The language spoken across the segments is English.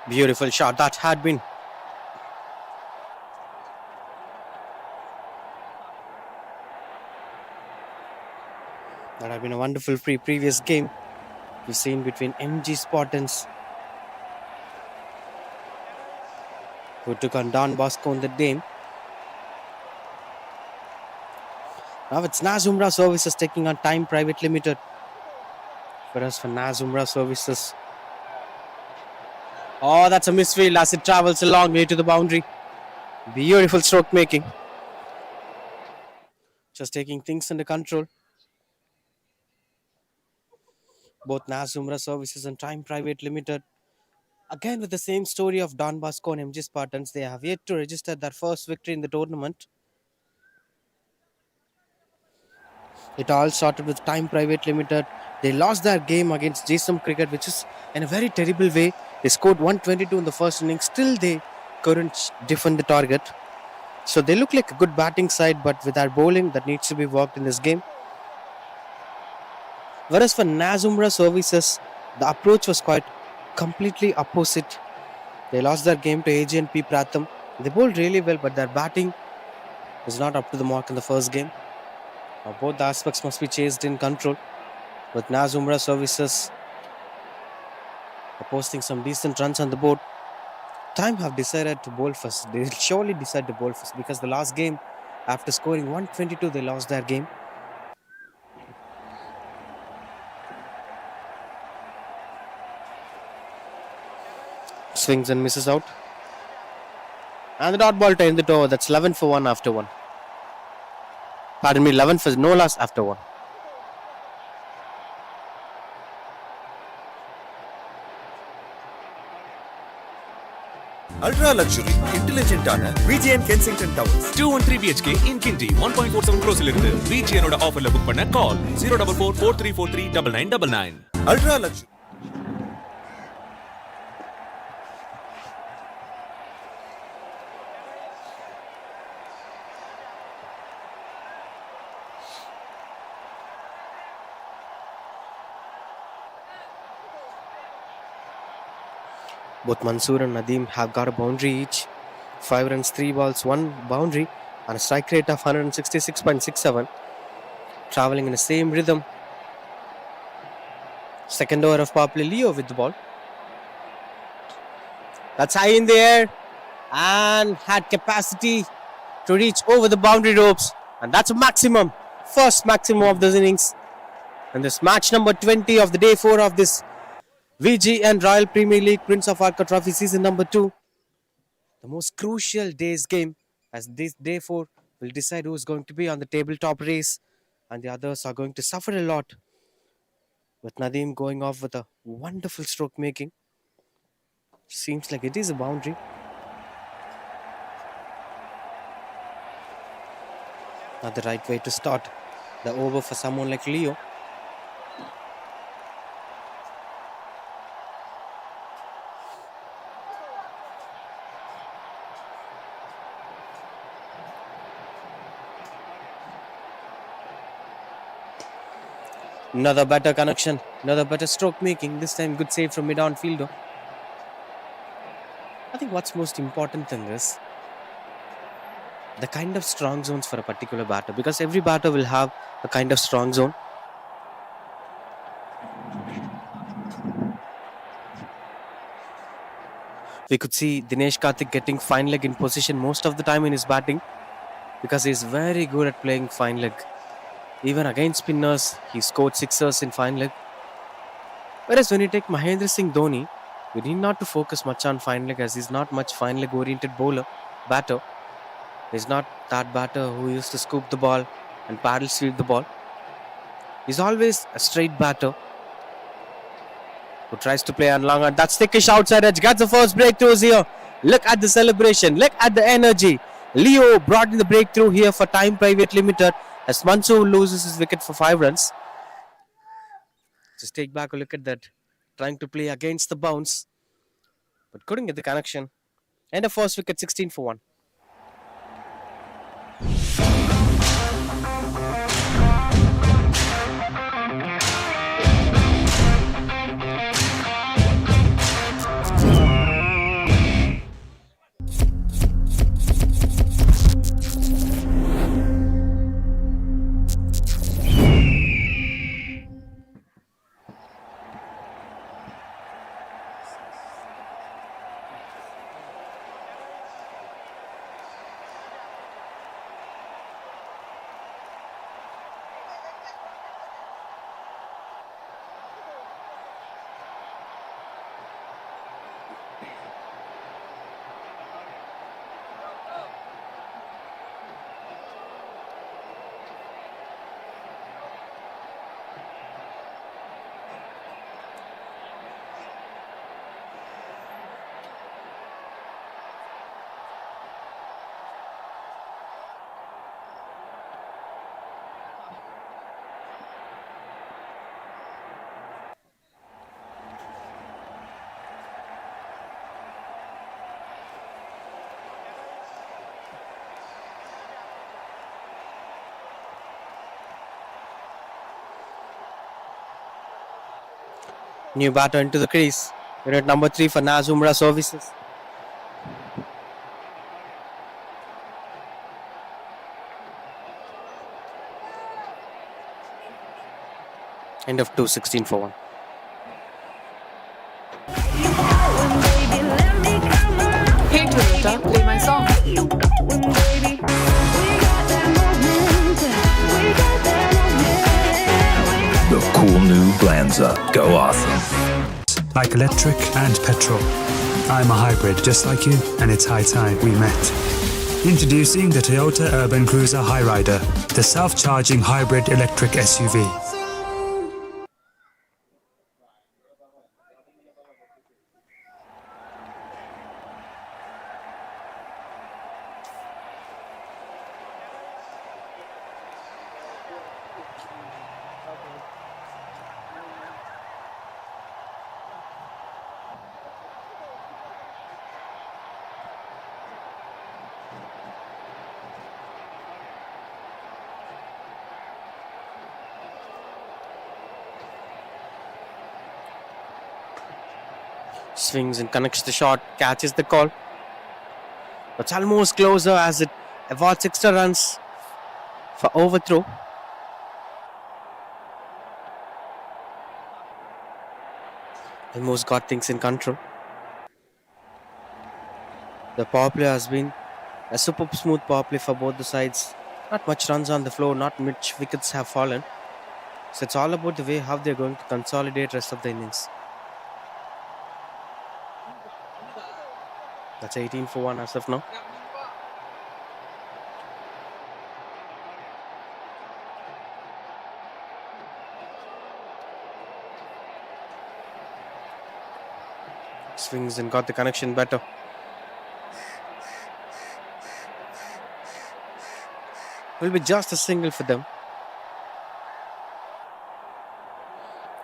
Beautiful shot. That had been a wonderful previous game we've seen between MG Spartans, who took on Don Bosco in the game. Now it's Naaz Umrah Services taking on T.I.M.E Pvt Ltd. Whereas for Naaz Umrah Services, oh, that's a misfield as it travels a long way to the boundary. Beautiful stroke making. Just taking things under control. Both Naaz Umrah Services and T.I.M.E Pvt Ltd. Again with the same story of Don Bosco and MG Spartans, they have yet to register their first victory in the tournament. It all started with T.I.M.E Pvt Ltd. They lost their game against JSOM Cricket, which is in a very terrible way. They scored 122 in the first innings. Still, they couldn't defend the target. So they look like a good batting side, but with their bowling, that needs to be worked in this game. Whereas for Naaz Umrah Services, the approach was quite completely opposite. They lost their game to T.I.M.E Pvt Ltd. They bowled really well, but their batting was not up to the mark in the first game. Now both the aspects must be chased in control, with Naaz Umrah Services posting some decent runs on the board. T.I.M.E have decided to bowl first. They will surely decide to bowl first, because the last game, after scoring 122, they lost their game. Swings and misses out. And the dot ball to end the over. That's 11 for 1 after 1. Pardon me, 11 for no loss after 1. Ultra luxury, intelligent ana VGN Kensington Towers 213 BHK in Kinti 1.47 crores ilirundhu VGN oda offer la book panna call 04443439999. Ultra luxury. Both Mansoor and Nadeem have got a boundary each. 5 runs, 3 balls, 1 boundary, and a strike rate of 166.67. Travelling in the same rhythm. Second over of Papli Leo with the ball. That's high in the air and had capacity to reach over the boundary ropes. And that's a maximum. First maximum of this innings. And this match number 20 of the day 4 of this VG and Royal Premier League Prince of ARCOT Trophy season number 2. The most crucial day's game, as this day 4 will decide who is going to be on the tabletop race, and the others are going to suffer a lot. With Nadeem going off with a wonderful stroke making. Seems like it is a boundary. Not the right way to start the over for someone like Leo. Another better connection, another better stroke making. This time good save from mid-on fielder. I think what's most important thing is the kind of strong zones for a particular batter, because every batter will have a kind of strong zone. We could see Dinesh Karthik getting fine leg in position most of the time in his batting, because he is very good at playing fine leg. Even against spinners, he scored sixers in fine leg. Whereas when you take Mahendra Singh Dhoni, we need not to focus much on fine leg, as he's not much fine leg oriented batter. He's not that batter who used to scoop the ball and paddle sweep the ball. He's always a straight batter who tries to play on long, and that's thickish outside edge. Gets the first breakthroughs here. Look at the celebration. Look at the energy. Leo brought in the breakthrough here for T.I.M.E Pvt Ltd. as Mansoor loses his wicket for 5 runs. Just take back a look at that. Trying to play against the bounce, but couldn't get the connection. And the first wicket, 16 for 1. New batter into the crease. Unit number 3 for Naaz Umrah Services. End of 2-16 for 1. Hey Toyota, play my song. The cool new Glanza. Go awesome. Like electric and petrol. I'm a hybrid just like you, and it's high time we met. Introducing the Toyota Urban Cruiser Highrider, the self-charging hybrid electric SUV. Swings and connects the shot, catches the call. It's almost closer as it awards extra runs for overthrow. Almost got things in control. The power play has been a superb smooth power play for both the sides. Not much runs on the floor, not much wickets have fallen. So it's all about the way how they're going to consolidate rest of the innings. That's 18 for 1 as of now. Swings and got the connection better. Will be just a single for them.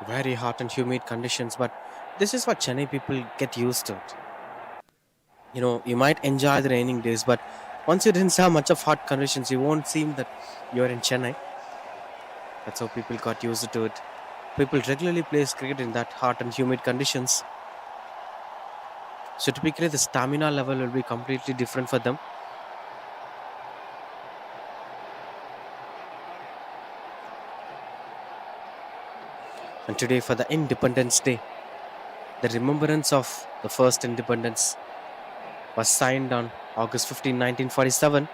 Very hot and humid conditions, but this is what Chennai people get used to it. You know, you might enjoy the raining days, but once you didn't have much of hot conditions, you won't seem that you're in Chennai. That's how people got used to it. People regularly play cricket in that hot and humid conditions. So typically the stamina level will be completely different for them. And today for the Independence Day, the remembrance of the first independence was signed on August 15, 1947.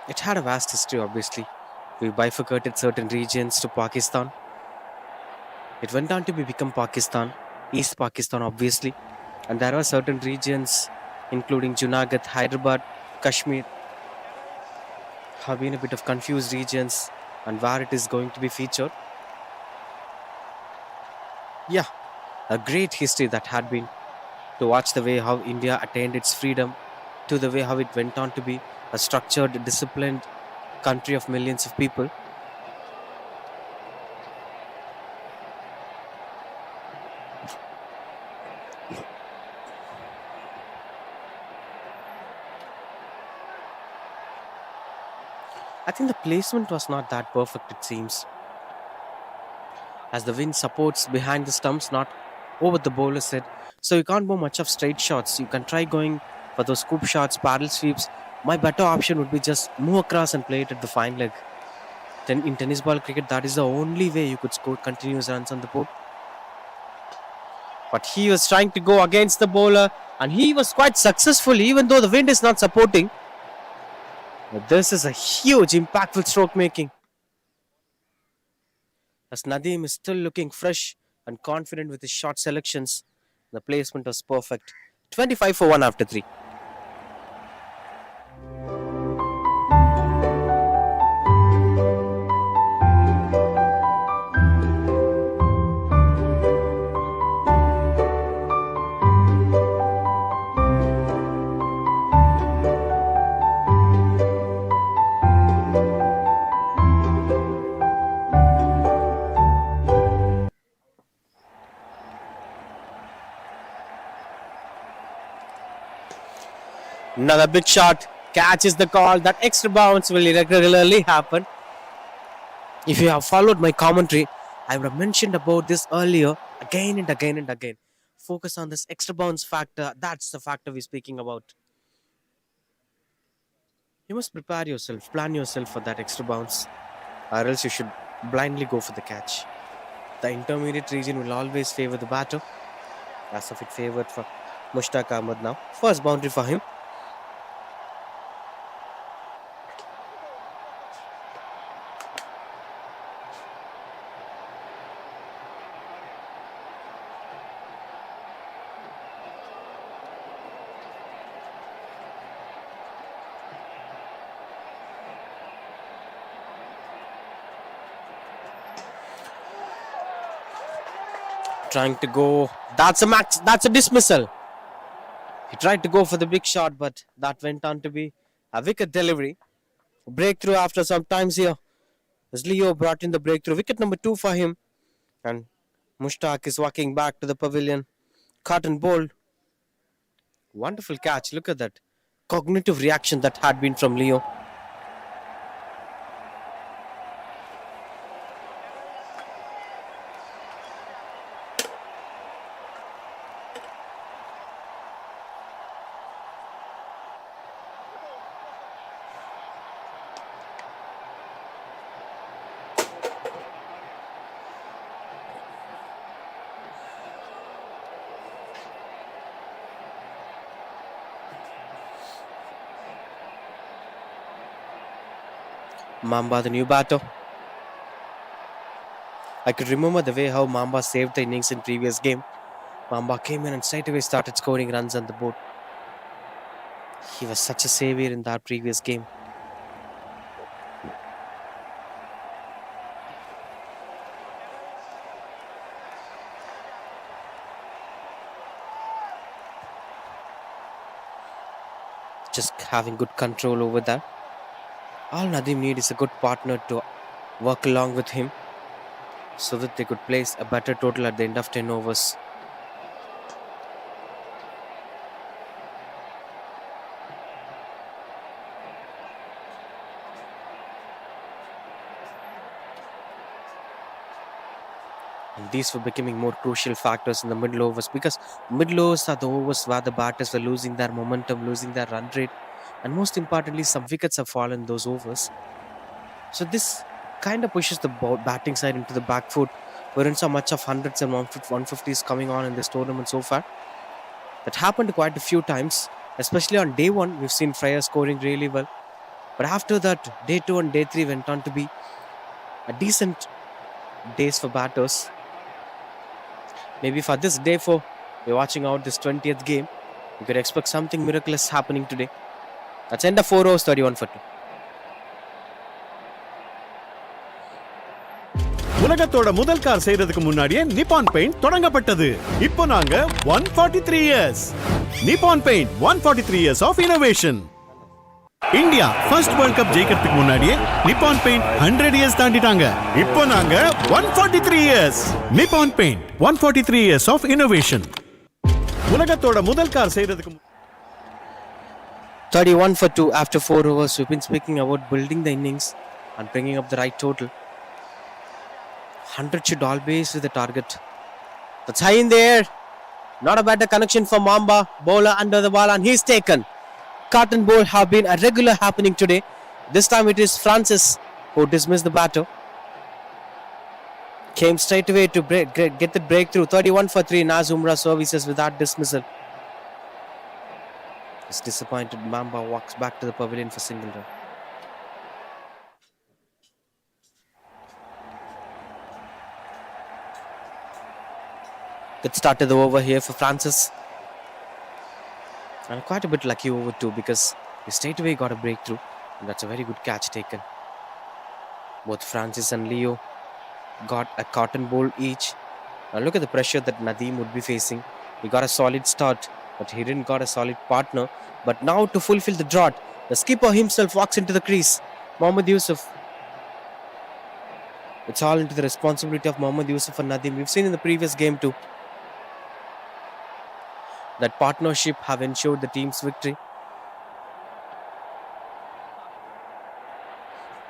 It had a vast history, obviously. We bifurcated certain regions to Pakistan. It went on to become Pakistan, East Pakistan, obviously. And there were certain regions, including Junagadh, Hyderabad, Kashmir, have been a bit of confused regions and where it is going to be featured. Yeah. A great history that had been to watch the way how India attained its freedom, to the way how it went on to be a structured, disciplined country of millions of people. I think the placement was not that perfect, it seems, as the wind supports behind the stumps, not over the bowler's head. So you can't go much of straight shots. You can try going for those scoop shots, paddle sweeps. My better option would be just move across and play it at the fine leg. Then in tennis ball cricket, that is the only way you could score continuous runs on the board. But he was trying to go against the bowler and he was quite successful even though the wind is not supporting. But this is a huge impactful stroke making, as Nadeem is still looking fresh and confident with his shot selections. The placement was perfect. 25 for 1 after 3. Another big shot, catches the call. That extra bounce will irregularly happen. If you have followed my commentary, I would have mentioned about this earlier again and again and again. Focus on this extra bounce factor. That's the factor we're speaking about. You must prepare yourself, plan yourself for that extra bounce, or else you should blindly go for the catch. The intermediate region will always favor the batter, as of it favored for Mushtaq Ahmed now. First boundary for him. Trying to go. That's a max. That's a dismissal. He tried to go for the big shot, but that went on to be a wicket delivery. Breakthrough after some times here. As Leo brought in the breakthrough. Wicket number 2 for him. And Mushtaq is walking back to the pavilion. Cotton bowled. Wonderful catch. Look at that. Cognitive reaction that had been from Leo. Mamba, the new batter. I could remember the way how Mamba saved the innings in previous game. Mamba came in and straight away started scoring runs on the board. He was such a savior in that previous game. Just having good control over that. All Nadeem need is a good partner to work along with him so that they could place a better total at the end of 10 overs. And these were becoming more crucial factors in the middle overs, because middle overs are the overs where the batters were losing their momentum, losing their run rate, and most importantly, some wickets have fallen in those overs. So this kind of pushes the batting side into the back foot. We didn't saw much of hundreds and 150s coming on in this tournament so far. That happened quite a few times, especially on day 1. We've seen Fryer scoring really well. But after that, day 2 and day 3 went on to be a decent days for batters. Maybe for this day 4, we're watching out this 20th game. We could expect something miraculous happening today. That's end of 4 overs, 31 for 2. உலகத்தோட முதல் car செய்யறதுக்கு முன்னாடியே Nippon paint தொடங்கப்பட்டது. இப்போ நாங்க 143 years. Nippon paint 143 years of innovation. India first world cup ஜெயிக்கிறதுக்கு முன்னாடியே நிப்பான் paint 100 years தாண்டிட்டாங்க. இப்போ நாங்க 143 years. Nippon paint 143 years of innovation. உலகத்தோட முதல் கார் செய்யறதுக்கு 31 for 2 after 4 overs. We've been speaking about building the innings and bringing up the right total. 100 should always be the target. That's high in the air. Not a better connection for Mamba. Bowler under the ball and he's taken. Cotton ball have been a regular happening today. This time it is Francis who dismissed the batter. Came straight away to get the breakthrough. 31 for 3. Naaz Umrah Services with that dismissal. It's disappointed. Mamba walks back to the pavilion for single run. Good start to the over here for Francis. And quite a bit lucky over too, because he straight away got a breakthrough. And that's a very good catch taken. Both Francis and Leo got a cotton bowl each. Now look at the pressure that Nadeem would be facing. He got a solid start, but he didn't got a solid partner. But now to fulfill the drought, the skipper himself walks into the crease. Mohammad Yusuf. It's all into the responsibility of Mohammad Yusuf and Nadeem. We've seen in the previous game too that partnership have ensured the team's victory.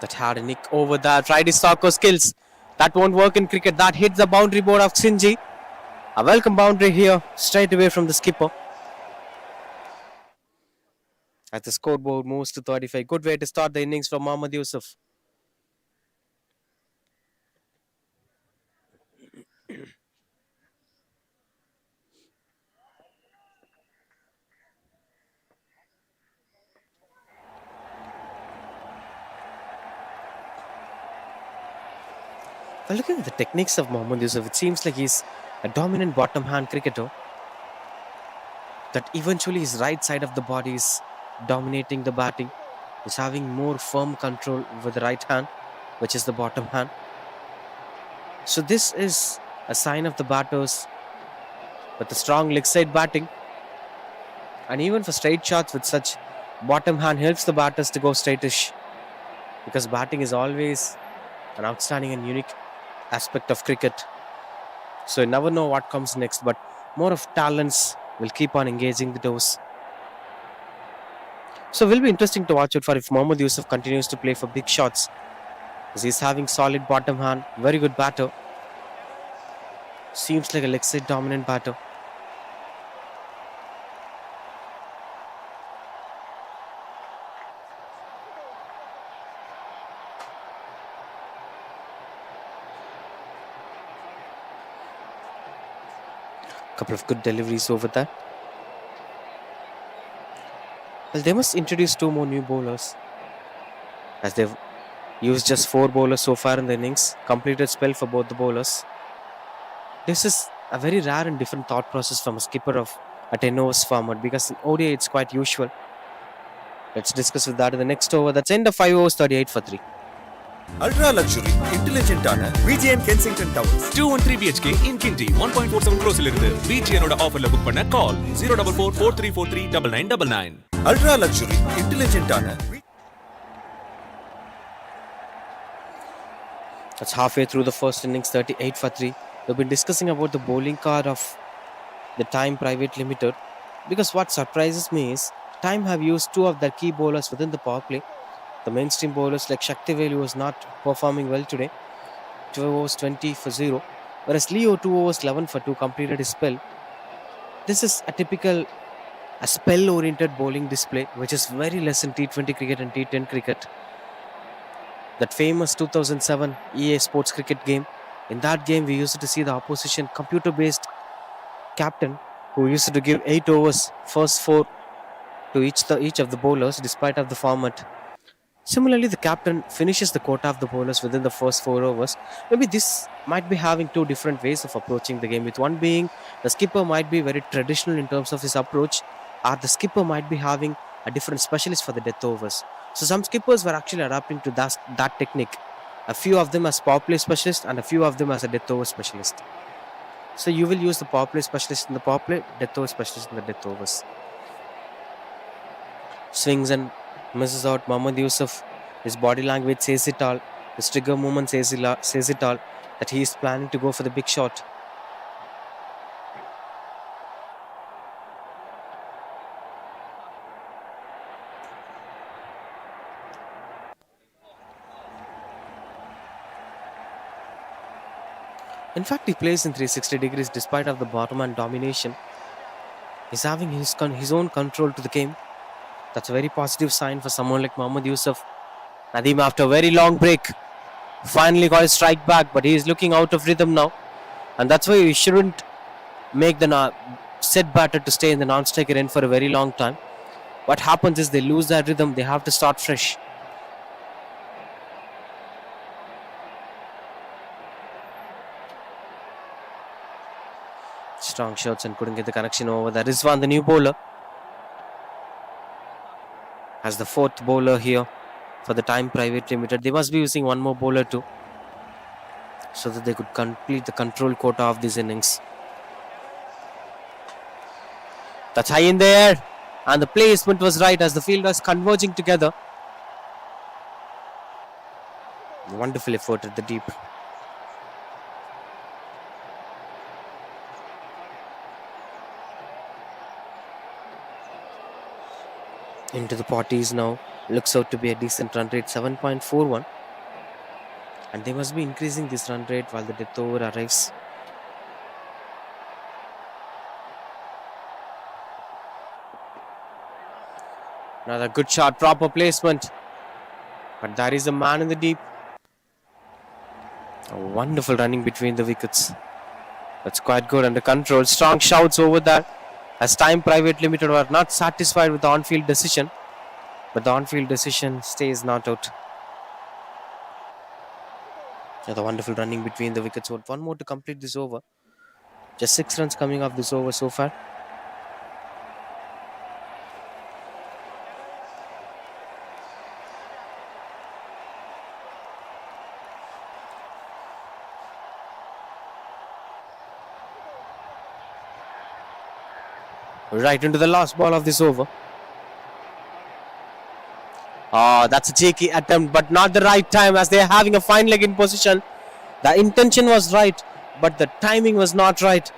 That had a nick over that. Tried his soccer skills. That won't work in cricket. That hits the boundary board of Sinji. A welcome boundary here, straight away from the skipper. As the scoreboard moves to 35. Good way to start the innings from Mohammad Yusuf. Well, looking at the techniques of Mohammad Yusuf, it seems like he's a dominant bottom hand cricketer. That eventually his right side of the body is dominating the batting. He's having more firm control with the right hand, which is the bottom hand. So this is a sign of the batters with the strong leg side batting. And even for straight shots with such bottom hand helps the batters to go straightish. Because batting is always an outstanding and unique aspect of cricket. So you never know what comes next, but more of talents will keep on engaging the toes. So it will be interesting to watch out for if Mohammad Yusuf continues to play for big shots. As he's having solid bottom hand, very good batter. Seems like a leg side dominant batter. Couple of good deliveries over there. Well, they must introduce 2 more new bowlers, as they've used just 4 bowlers so far in the innings. Completed spell for both the bowlers. This is a very rare and different thought process from a skipper of a 10 overs format, because in ODI it's quite usual. Let's discuss with that in the next over. That's end of 5 overs, 38 for 3. Ultra luxury இன்டெலிஜென்ட்டான VGN Kensington Towers 213 BHK in Kinti 1.47 crores இருந்து VGN ஆஃபர்ல book பண்ண call 04443439999. Ultra luxury இன்டெலிஜென்ட்டான That's halfway through the first innings, 38 for 3. We've been discussing about the bowling card of the T.I.M.E Pvt Ltd, because what surprises me is T.I.M.E have used 2 of their key bowlers within the power play. The mainstream bowlers like Shaktivelu was not performing well today. 2 overs 20 for 0. Whereas Leo 2 overs 11 for 2 completed his spell. This is a typical spell-oriented bowling display, which is very less in T20 cricket and T10 cricket. That famous 2007 EA Sports cricket game. In that game, we used to see the opposition computer-based captain who used to give 8 overs, first 4 to each of the bowlers, despite of the format. Similarly, the captain finishes the quota of the bowlers within the first 4 overs. Maybe this might be having 2 different ways of approaching the game. With one being, the skipper might be very traditional in terms of his approach, or the skipper might be having a different specialist for the death overs. So some skippers were actually adapting to that technique. A few of them as power play specialist and a few of them as a death over specialist. So you will use the power play specialist in the power play, death over specialist in the death overs. Swings and misses out. Mohammad Yusuf, his body language says it all. His trigger movement says it all, that he is planning to go for the big shot. In fact, he plays in 360 degrees despite of the bottom hand domination. He's having his own control to the game. That's a very positive sign for someone like Mohammad Yusuf. Nadeem, after a very long break, finally got his strike back, but he is looking out of rhythm now. And that's why we shouldn't make the set batter to stay in the non-striker end for a very long time. What happens is they lose their rhythm, they have to start fresh. Strong shots and couldn't get the connection over there. Rizwan, the new bowler, as the 4th bowler here for the T.I.M.E Pvt Ltd. They must be using one more bowler too, so that they could complete the control quota of these innings. That's high in the air, and the placement was right as the fielders converging together. Wonderful effort at the deep. Into the potties now. Looks out to be a decent run rate, 7.41. And they must be increasing this run rate while the death over arrives. Another good shot, proper placement. But there is a man in the deep. A wonderful running between the wickets. That's quite good under control. Strong shouts over there. As T.I.M.E Pvt Ltd were not satisfied with the on-field decision. But the on-field decision stays not out. Another wonderful running between the wickets. One more to complete this over. Just 6 runs coming off this over so far. Right into the last ball of this over. That's a cheeky attempt, but not the right time as they are having a fine leg in position. The intention was right, but the timing was not right.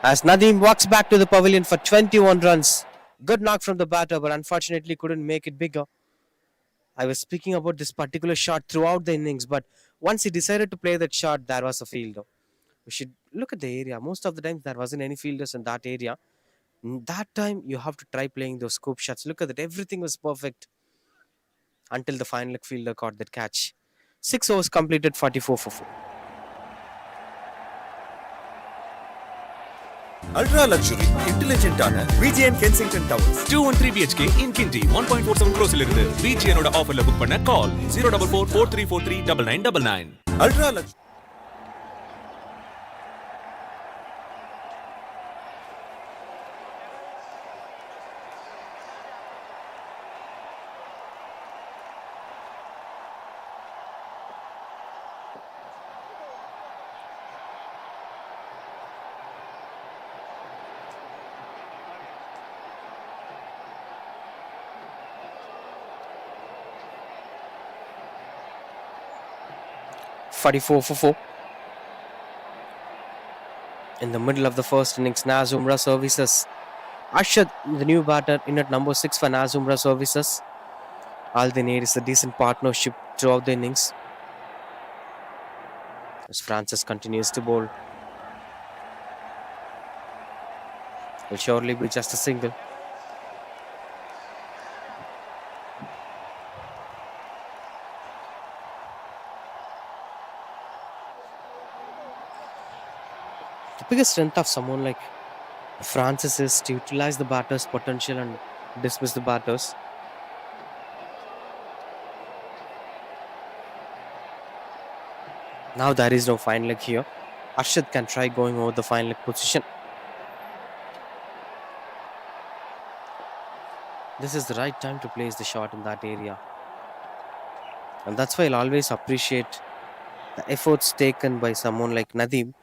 As Nadeem walks back to the pavilion for 21 runs. Good knock from the batter, but unfortunately couldn't make it bigger. I was speaking about this particular shot throughout the innings, but once he decided to play that shot, there was a fielder. We should look at the area. Most of the time, there wasn't any fielders in that area. That time, you have to try playing those scoop shots. Look at that. Everything was perfect until the final fielder caught that catch. 6 overs completed, 44 for 4. Ultra luxury, intelligent ஆன VGN Kensington Towers. 213 BHK in Kinti 1.47 crores இலிருந்து VGN ஓட ஆஃபர்ல book பண்ண call 04443439999. Ultra luxury. For 4. In the middle of the first innings, Naaz Umrah Services. Arshad, the new batter, in at number 6 for Naaz Umrah Services. All they need is a decent partnership throughout the innings. As Francis continues to bowl. Will surely be just a single. The biggest strength of someone like Francis is to utilize the batter's potential and dismiss the batters. Now there is no fine leg here. Arshad can try going over the fine leg position. This is the right time to place the shot in that area. And that's why I'll always appreciate the efforts taken by someone like Nadeem,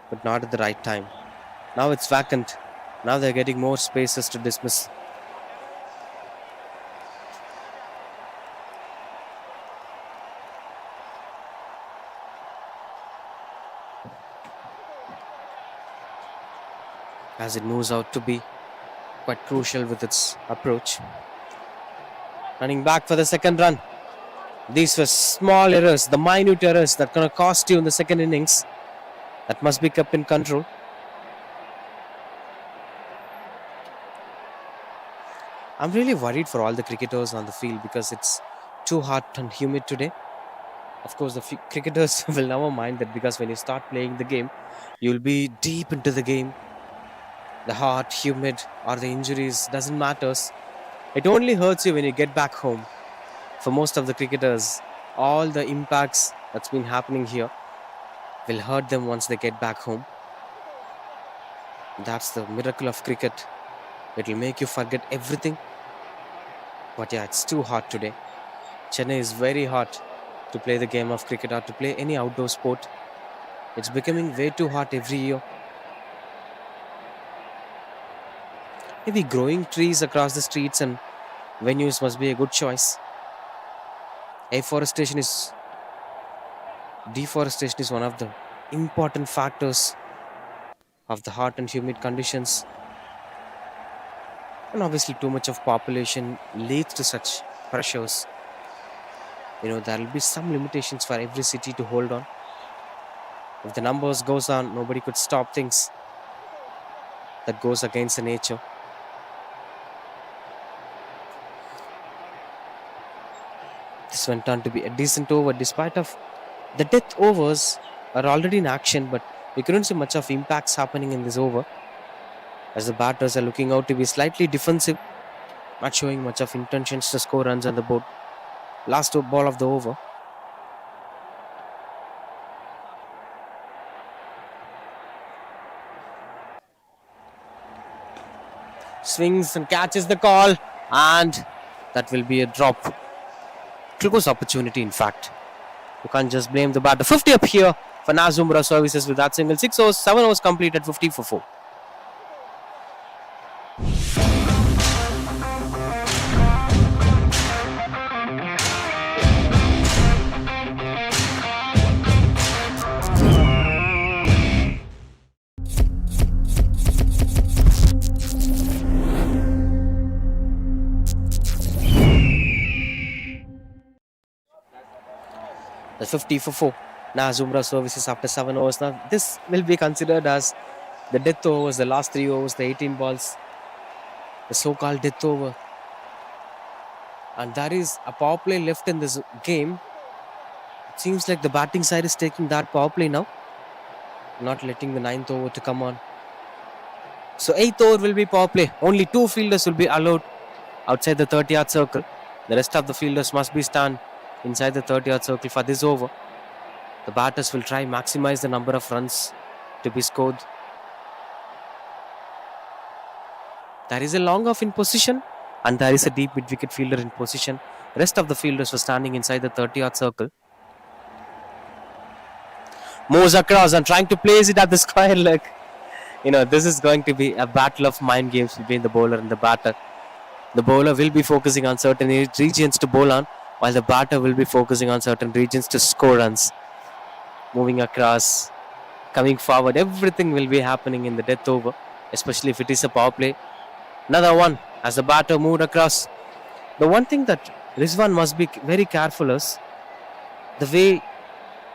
but not at the right time. Now it's vacant. Now they're getting more spaces to dismiss. As it moves out to be quite crucial with its approach. Running back for the second run. These were small errors, the minute errors that gonna cost you in the second innings. That must be kept in control. I'm really worried for all the cricketers on the field because it's too hot and humid today. Of course, the cricketers will never mind that because when you start playing the game, you'll be deep into the game. The hot, humid, or the injuries doesn't matter. It only hurts you when you get back home. For most of the cricketers, all the impacts that's been happening here will hurt them once they get back home. That's the miracle of cricket. It will make you forget everything. But yeah, it's too hot today. Chennai is very hot to play the game of cricket or to play any outdoor sport. It's becoming way too hot every year. Maybe growing trees across the streets and venues must be a good choice. Deforestation is one of the important factors of the hot and humid conditions. And obviously too much of population leads to such pressures. There will be some limitations for every city to hold on. If the numbers goes on, nobody could stop things. That goes against the nature. This went on to be a decent over despite of the death overs are already in action, but we couldn't see much of impacts happening in this over as the batters are looking out to be slightly defensive, not showing much of intentions to score runs on the board. Last ball of the over. Swings and catches the call, and that will be a drop. Close opportunity, in fact. You can't just blame the batter. 50 up here for Naaz Umrah Services with that single. 6 overs, 7 overs completed, 50 for 4. The 50 for 4. Naaz Umrah Services after 7 overs. Now, this will be considered as the death overs, the last 3 overs, the 18 balls, the so-called death over. And there is a power play left in this game. It seems like the batting side is taking that power play now, not letting the 9th over to come on. So 8th over will be power play. Only 2 fielders will be allowed outside the 30-yard circle. The rest of the fielders must be stand inside the 30-yard circle for this over. The batters will try maximize the number of runs to be scored. There is a long off in position and there is a deep mid-wicket fielder in position. Rest of the fielders were standing inside the 30-yard circle. Moves across and trying to place it at the square leg. This is going to be a battle of mind games between the bowler and the batter. The bowler will be focusing on certain regions to bowl on, while the batter will be focusing on certain regions to score runs. Moving across, coming forward, everything will be happening in the death over, especially if it is a power play. Another one as the batter moved across. The one thing that Rizwan must be very careful is the way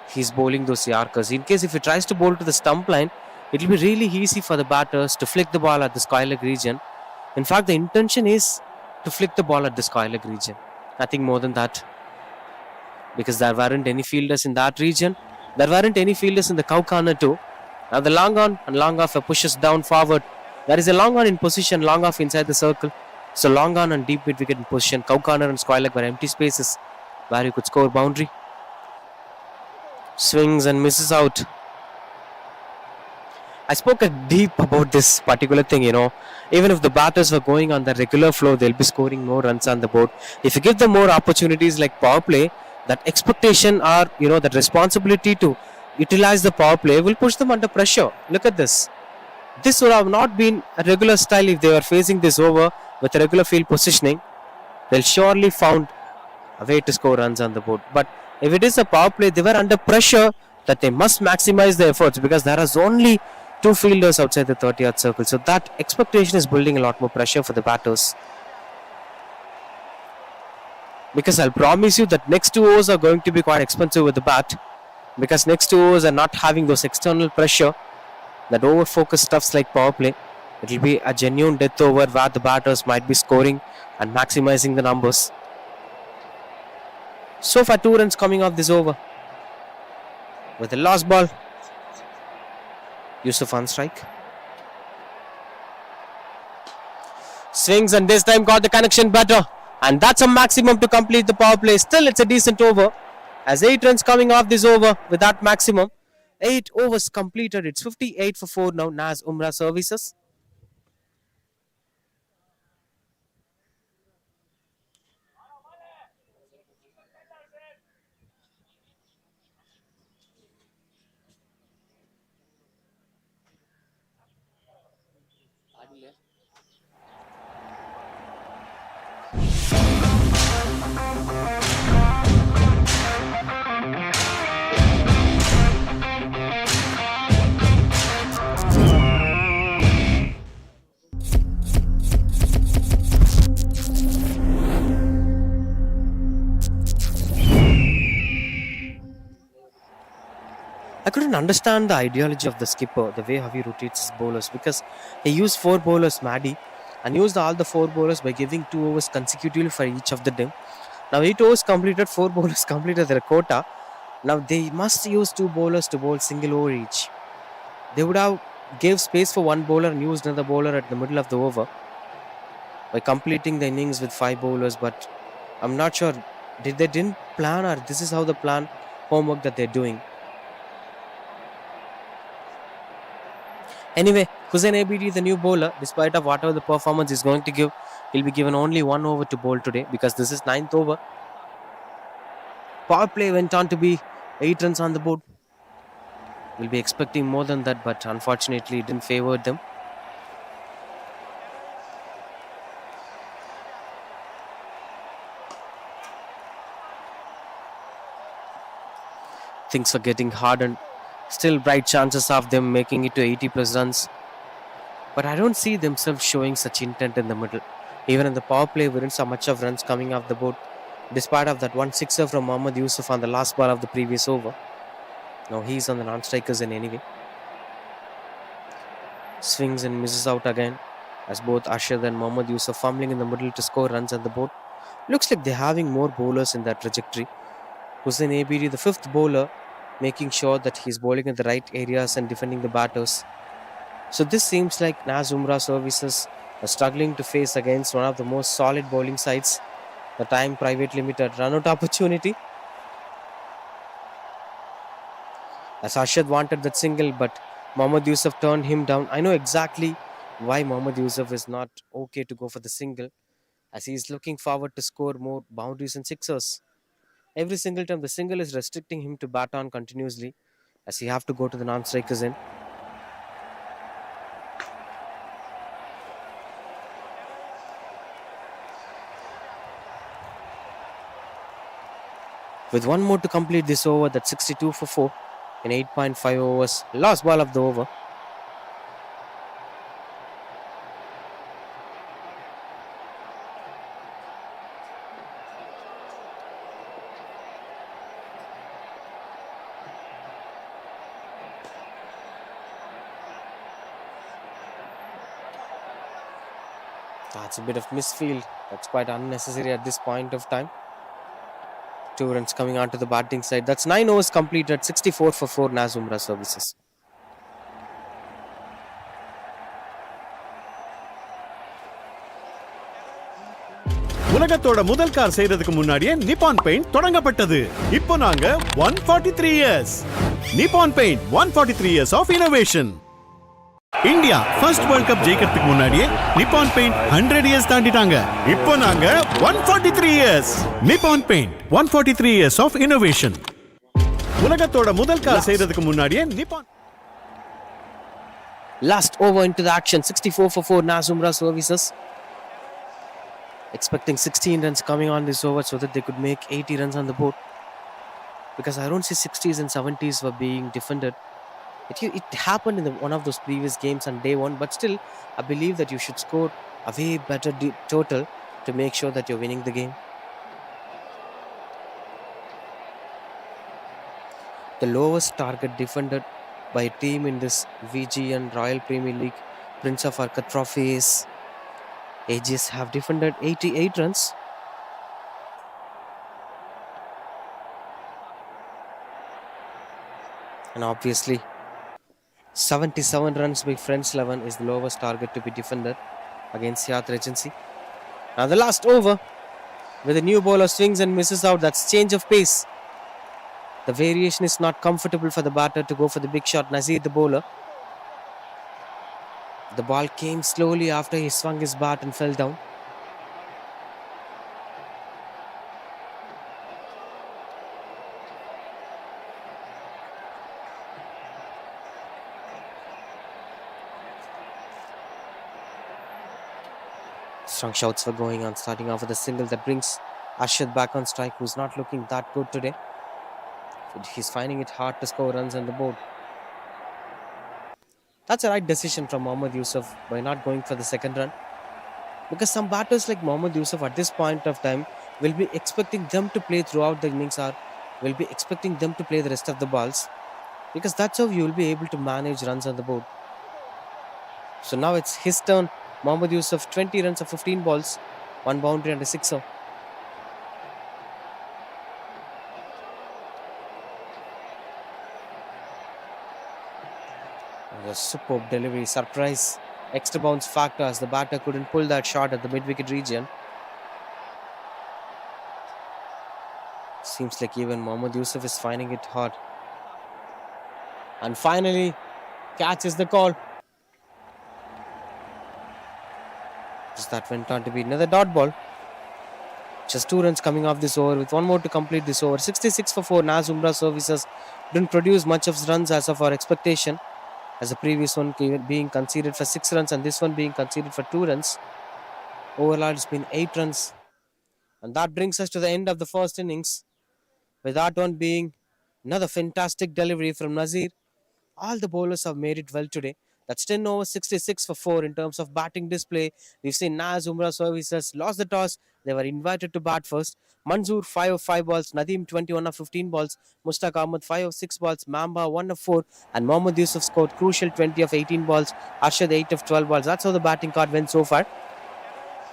he's bowling those Yorkers. In case if he tries to bowl to the stump line, it will be really easy for the batters to flick the ball at the square leg region. In fact, the intention is to flick the ball at the square leg region. Nothing more than that. Because there weren't any fielders in that region. There weren't any fielders in the cow corner too. Now the long on and long off pushes down forward. There is a long on in position, long off inside the circle. So long on and deep mid wicket in position. Cow corner and square leg were empty spaces where you could score boundary. Swings and misses out. I spoke deep about this particular thing, Even if the batters were going on the regular flow, they'll be scoring more runs on the board. If you give them more opportunities like power play, that expectation or, that responsibility to utilize the power play will push them under pressure. Look at this. This would have not been a regular style if they were facing this over with a regular field positioning. They'll surely found a way to score runs on the board. But if it is a power play, they were under pressure that they must maximize their efforts because there is only 2 fielders outside the 30-yard circle. So that expectation is building a lot more pressure for the batters. Because I'll promise you that next 2 overs are going to be quite expensive with the bat. Because next 2 overs are not having those external pressure. That over-focus stuffs like power play. It will be a genuine death over where the batters might be scoring and maximizing the numbers. So far 2 runs coming off this over. With the last ball, Yusuf on strike. Swings and this time got the connection better. And that's a maximum to complete the power play. Still it's a decent over. As 8 runs coming off this over with that maximum. 8 overs completed. It's 58 for 4 now. Naaz Umrah Services. couldn't understand the ideology of the skipper, the way how he rotates his bowlers, because he used 4 bowlers, Maddie, and used all the 4 bowlers by giving 2 overs consecutively for each of the them. Now 8 overs completed, 4 bowlers completed their quota. Now they must use 2 bowlers to bowl single over each. They would have gave space for 1 bowler and used another bowler at the middle of the over by completing the innings with 5 bowlers. But I'm not sure, they didn't plan, or this is how the plan homework that they're doing. Anyway, Hussain Abidi, the new bowler, despite of whatever the performance is going to give, he'll be given only 1 over to bowl today because this is 9th over. Power play went on to be 8 runs on the board. We'll be expecting more than that, but unfortunately it didn't favor them. Things are getting hard and still bright chances of them making it to 80 plus runs. But I don't see themselves showing such intent in the middle. Even in the power play, we didn't see much of runs coming off the board, despite of that 1 6er from Mohammad Yusuf on the last ball of the previous over. Now he's on the non-strikers in anyway. Swings and misses out again, as both Arshad and Mohammad Yusuf fumbling in the middle to score runs at the board. Looks like they're having more bowlers in that trajectory. Hussain Abidi, the 5th bowler, making sure that he's bowling in the right areas and defending the batters. So this seems like Naaz Umrah Services are struggling to face against one of the most solid bowling sides, the T.I.M.E Pvt Ltd run-out opportunity. As Arshad wanted that single, but Mohammad Yusuf turned him down. I know exactly why Mohammad Yusuf is not okay to go for the single, as he is looking forward to score more boundaries and sixers. Every single time the single is restricting him to bat on continuously, as he have to go to the non-strikers in. With 1 more to complete this over, that's 62 for 4 in 8.5 overs. Last ball of the over. That's a bit of misfield. That's quite unnecessary at this point of time. 2 runs coming onto the batting side. That's 9 overs completed. 64 for 4 Naaz Umrah Services. உலகத்தோட முதல் car செய்யறதுக்கு முன்னாடியே Nippon paint தொடங்கப்பட்டது. இப்போ நாங்க 143 years. Nippon paint 143 years of innovation. India first world cup ஜெயிக்கிறதுக்கு முன்னாடியே நிப்பான் paint 100 years தாண்டிட்டாங்க. இப்போ நாங்க 143 years. Nippon paint 143 years of innovation. உலகத்தோட முதல் கார் செய்யறதுக்கு முன்னாடியே நிப்பான். Last over into the action. 64 for 4 Naaz Umrah Services. Expecting 16 runs coming on this over so that they could make 80 runs on the board. Because I don't see 60s and 70s were being defended. It happened in one of those previous games on day 1, but still, I believe that you should score a way better total to make sure that you're winning the game. The lowest target defended by a team in this VGN Royal Premier League Prince of ARCOT Trophy is AGS have defended 88 runs. And obviously, 77 runs by French 11 is the lowest target to be defended against Yacht Regency. Now the last over, with the new bowler swings and misses out. That's change of pace. The variation is not comfortable for the batter to go for the big shot. Nazir, the bowler. The ball came slowly after he swung his bat and fell down. Strong shouts were going on, starting off with a single that brings Arshad back on strike, who's not looking that good today. He's finding it hard to score runs on the board. That's a right decision from Mohammad Yusuf by not going for the second run. Because some batters like Mohammad Yusuf at this point of time will be expecting them to play throughout the innings, or will be expecting them to play the rest of the balls. because that's how you will be able to manage runs on the board. So now it's his turn. Mohammad Yusuf, 20 runs of 15 balls, 1 boundary and a sixer. And a superb delivery, surprise. Extra bounce factor as the batter couldn't pull that shot at the mid-wicket region. Seems like even Mohammad Yusuf is finding it hard. And finally, catch is the call. Just that went on to be another dot ball. Just 2 runs coming off this over with 1 more to complete this over. 66 for 4. Naaz Umrah Services didn't produce much of runs as of our expectation, as the previous one being conceded for 6 runs and this one being conceded for 2 runs. Overall, it's been 8 runs. And that brings us to the end of the first innings, with that one being another fantastic delivery from Nazir. All the bowlers have made it well today. That's 10 overs, 66 for 4 in terms of batting display. We've seen Naaz Umrah Services lost the toss. They were invited to bat first. Manzoor 5 of 5 balls, Nadeem 21 of 15 balls, Mushtaq Ahmed 5 of 6 balls, Mamba 1 of 4, and Mohammad Yusuf scored crucial 20 of 18 balls, Arshad 8 of 12 balls. That's how the batting card went so far.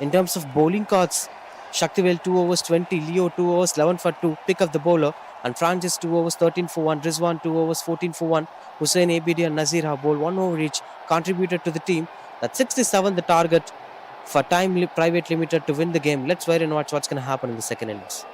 In terms of bowling cards, Shaktivel 2 overs 20, Leo 2 overs 11 for 2, pick of the bowler, and Francis 2 overs 13 for 1, Rizwan 2 overs 14 for 1, Hussein Abidi and Nazir have bowled 1 over each, contributed to the team. That's 67 the target for T.I.M.E Pvt Ltd to win the game. Let's wait and watch what's going to happen in the second innings.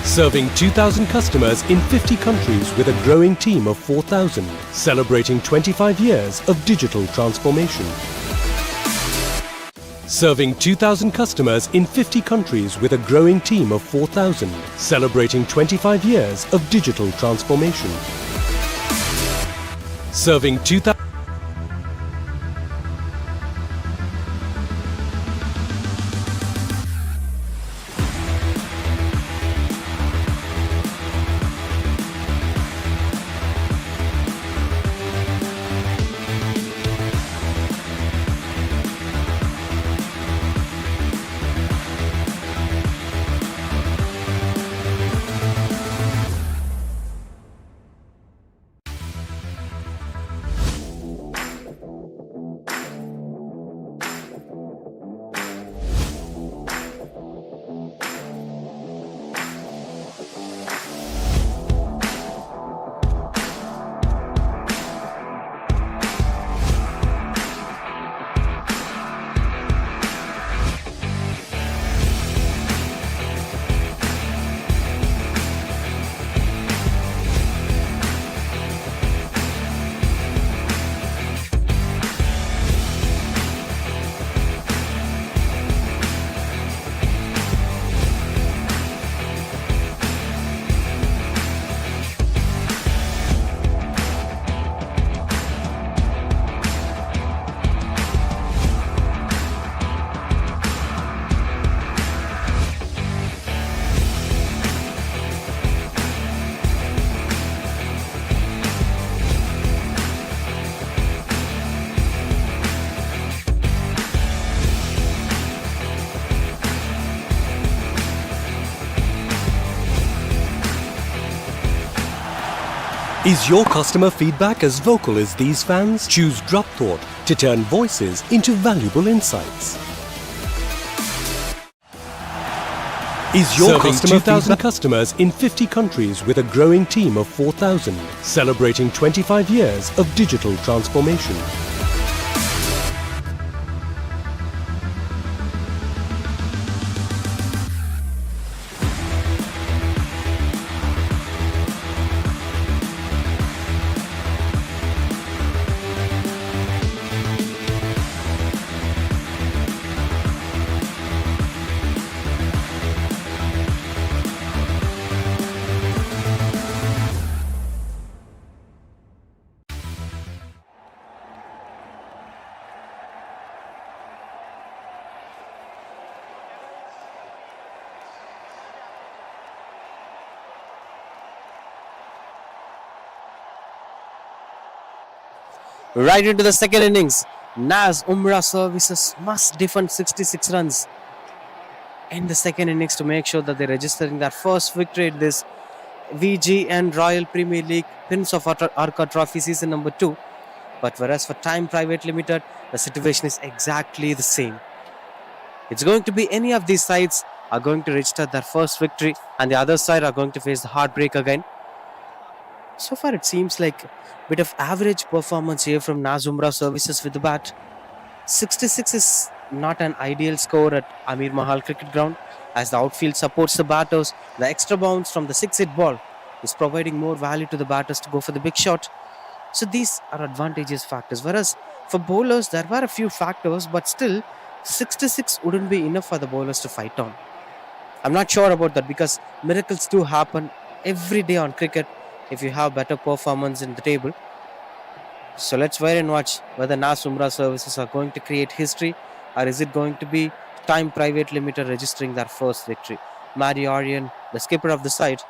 Serving 2,000 customers in 50 countries with a growing team of 4,000, celebrating 25 years of digital transformation. Serving 2,000 customers in 50 countries with a growing team of 4,000, celebrating 25 years of digital transformation. Serving 2,000. Is your customer feedback as vocal as these fans? Choose Drop Thought to turn voices into valuable insights. Is your customer 2,000 customers in 50 countries with a growing team of 4,000, celebrating 25 years of digital transformation. Right into the second innings, Naaz Umrah Services must defend 66 runs in the second innings to make sure that they're registering their first victory in this VGN Royal Premier League Prince of ARCOT Trophy season number 2. But whereas for T.I.M.E Pvt Ltd, the situation is exactly the same. It's going to be any of these sides are going to register their first victory, and the other side are going to face the heartbreak again. So far, it seems like a bit of average performance here from Naaz Umrah Services with the bat. 66 is not an ideal score at Amir Mahal Cricket Ground, as the outfield supports the batters. The extra bounce from the 6-hit ball is providing more value to the batters to go for the big shot. So these are advantageous factors. Whereas for bowlers, there were a few factors, but still 66 wouldn't be enough for the bowlers to fight on. I'm not sure about that, because miracles do happen every day on cricket if you have better performance in the table. So let's wait and watch whether Naaz Umrah Services are going to create history, or is it going to be T.I.M.E Pvt Ltd registering their first victory. Matty Aryan, the skipper of the side,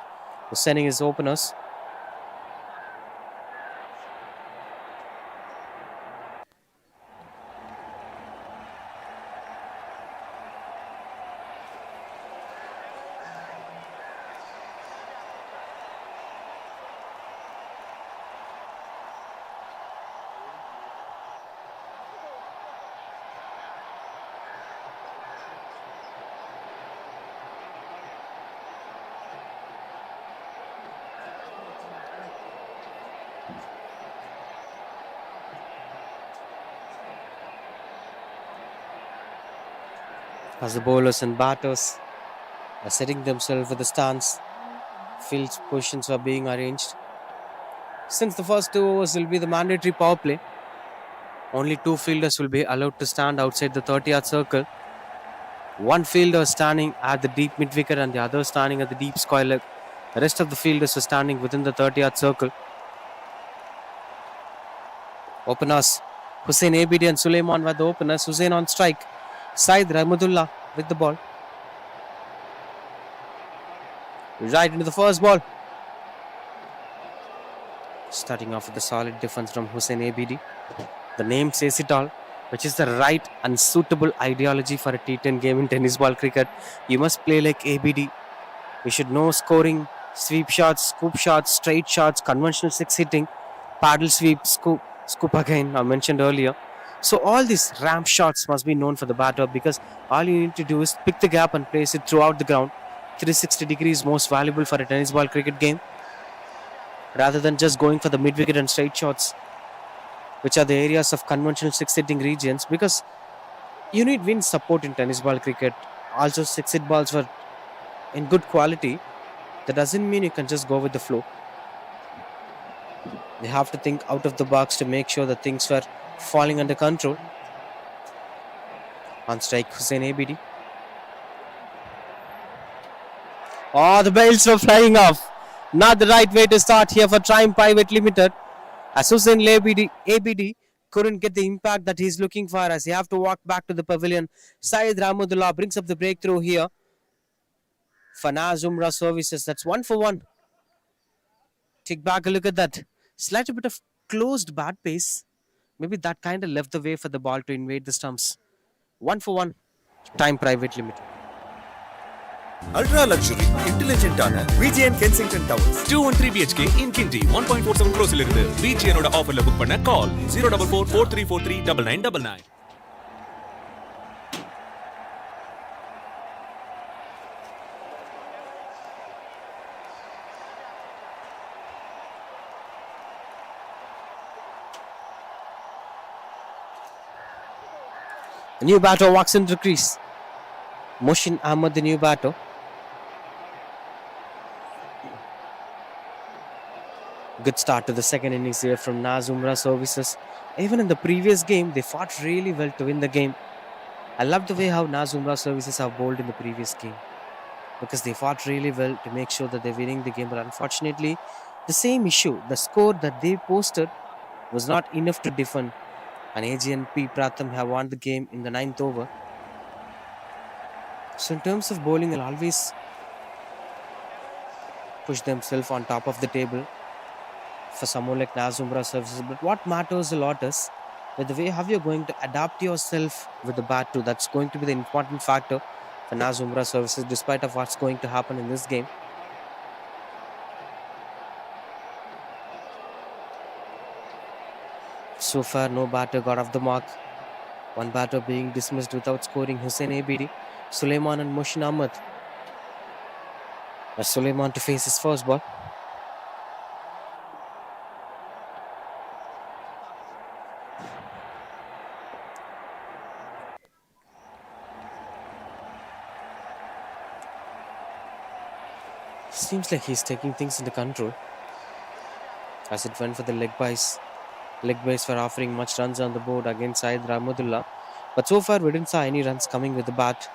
was sending his openers. As the bowlers and batters are setting themselves with the stance, field positions are being arranged. Since the first 2 overs will be the mandatory power play, only 2 fielders will be allowed to stand outside the 30-yard circle. One fielder standing at the deep mid-wicket and the other standing at the deep square leg. The rest of the fielders are standing within the 30-yard circle. Openers, Hussain Abidi and Sulaiman were the openers. Hussain on strike. Said Rahmatullah with the ball. Right into the first ball. Starting off with a solid defense from Hussain Abidi. The name says it all, which is the right and suitable ideology for a T10 game in tennis ball cricket. You must play like ABD. You should know scoring, sweep shots, scoop shots, straight shots, conventional 6 hitting, paddle sweep, scoop again, I mentioned earlier. So all these ramp shots must be known for the batter, because all you need to do is pick the gap and place it throughout the ground. 360 degrees most valuable for a tennis ball cricket game, rather than just going for the mid-wicket and straight shots, which are the areas of conventional 6 hitting regions, because you need wind support in tennis ball cricket. Also 6 hit balls were in good quality. That doesn't mean you can just go with the flow. You have to think out of the box to make sure that things were falling under control. On strike, Hussain Abidi. Oh, the bells were flying off. Not the right way to start here for T.I.M.E Pvt Ltd. As Hussain Abidi couldn't get the impact that he's looking for, as he have to walk back to the pavilion. Syed Rahmatullah brings up the breakthrough here for Naaz Umrah Services. That's 1 for 1. Take back a look at that. Slight bit of closed bat pace. Maybe that kind of left the way for the ball to invade the stumps. 1 for 1. T.I.M.E Pvt Ltd. Ultra luxury, intelligent ஆன VGN Kensington Towers. 213 BHK in Kinti 1.47 crores இருந்து VGN ஓட ஆஃபர்ல book பண்ண call 04443439999. The new batter walks into the crease. Moshin Ahmed, the new batter. Good start to the second innings here from Naaz Umrah Services. Even in the previous game, they fought really well to win the game. I love the way how Naaz Umrah Services have bowled in the previous game, because they fought really well to make sure that they're winning the game. But unfortunately, the same issue, the score that they posted was not enough to defend. And AGNP Pratham have won the game in the 9th over. So in terms of bowling, they'll always push themselves on top of the table. for someone like Naaz Umrah Services. But what matters a lot is with the way how you're going to adapt yourself with the bat too. That's going to be the important factor for Naaz Umrah Services, despite of what's going to happen in this game. So far, no batter got off the mark. One batter being dismissed without scoring, Hussein Abidi, Suleiman and Mushin Ahmed. As Suleiman to face his first ball. Seems like he's taking things into control. As it went for the leg base. Leg base for offering much runs on the board against Syed Rahmatullah. But so far we didn't see any runs coming with the bat.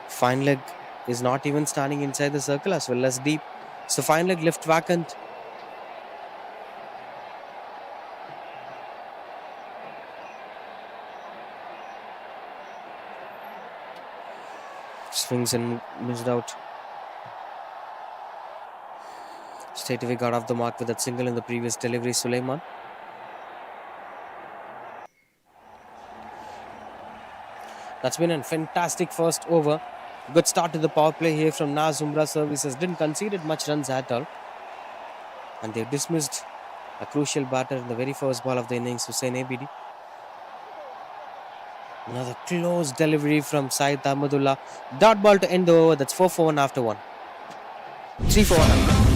Fine leg is not even standing inside the circle as well as deep. So fine leg left vacant. Swings and missed out. Straight away got off the mark with that single in the previous delivery, Suleiman. That's been a fantastic first over. Good start to the power play here from Naaz Umrah Services. Didn't concede much runs at all. And they dismissed a crucial batter in the very first ball of the innings, Hussein Abidi. Another close delivery from Syed Ahmadullah. Dot ball to end the over. That's 4 for 1 after 1. 3 for 1.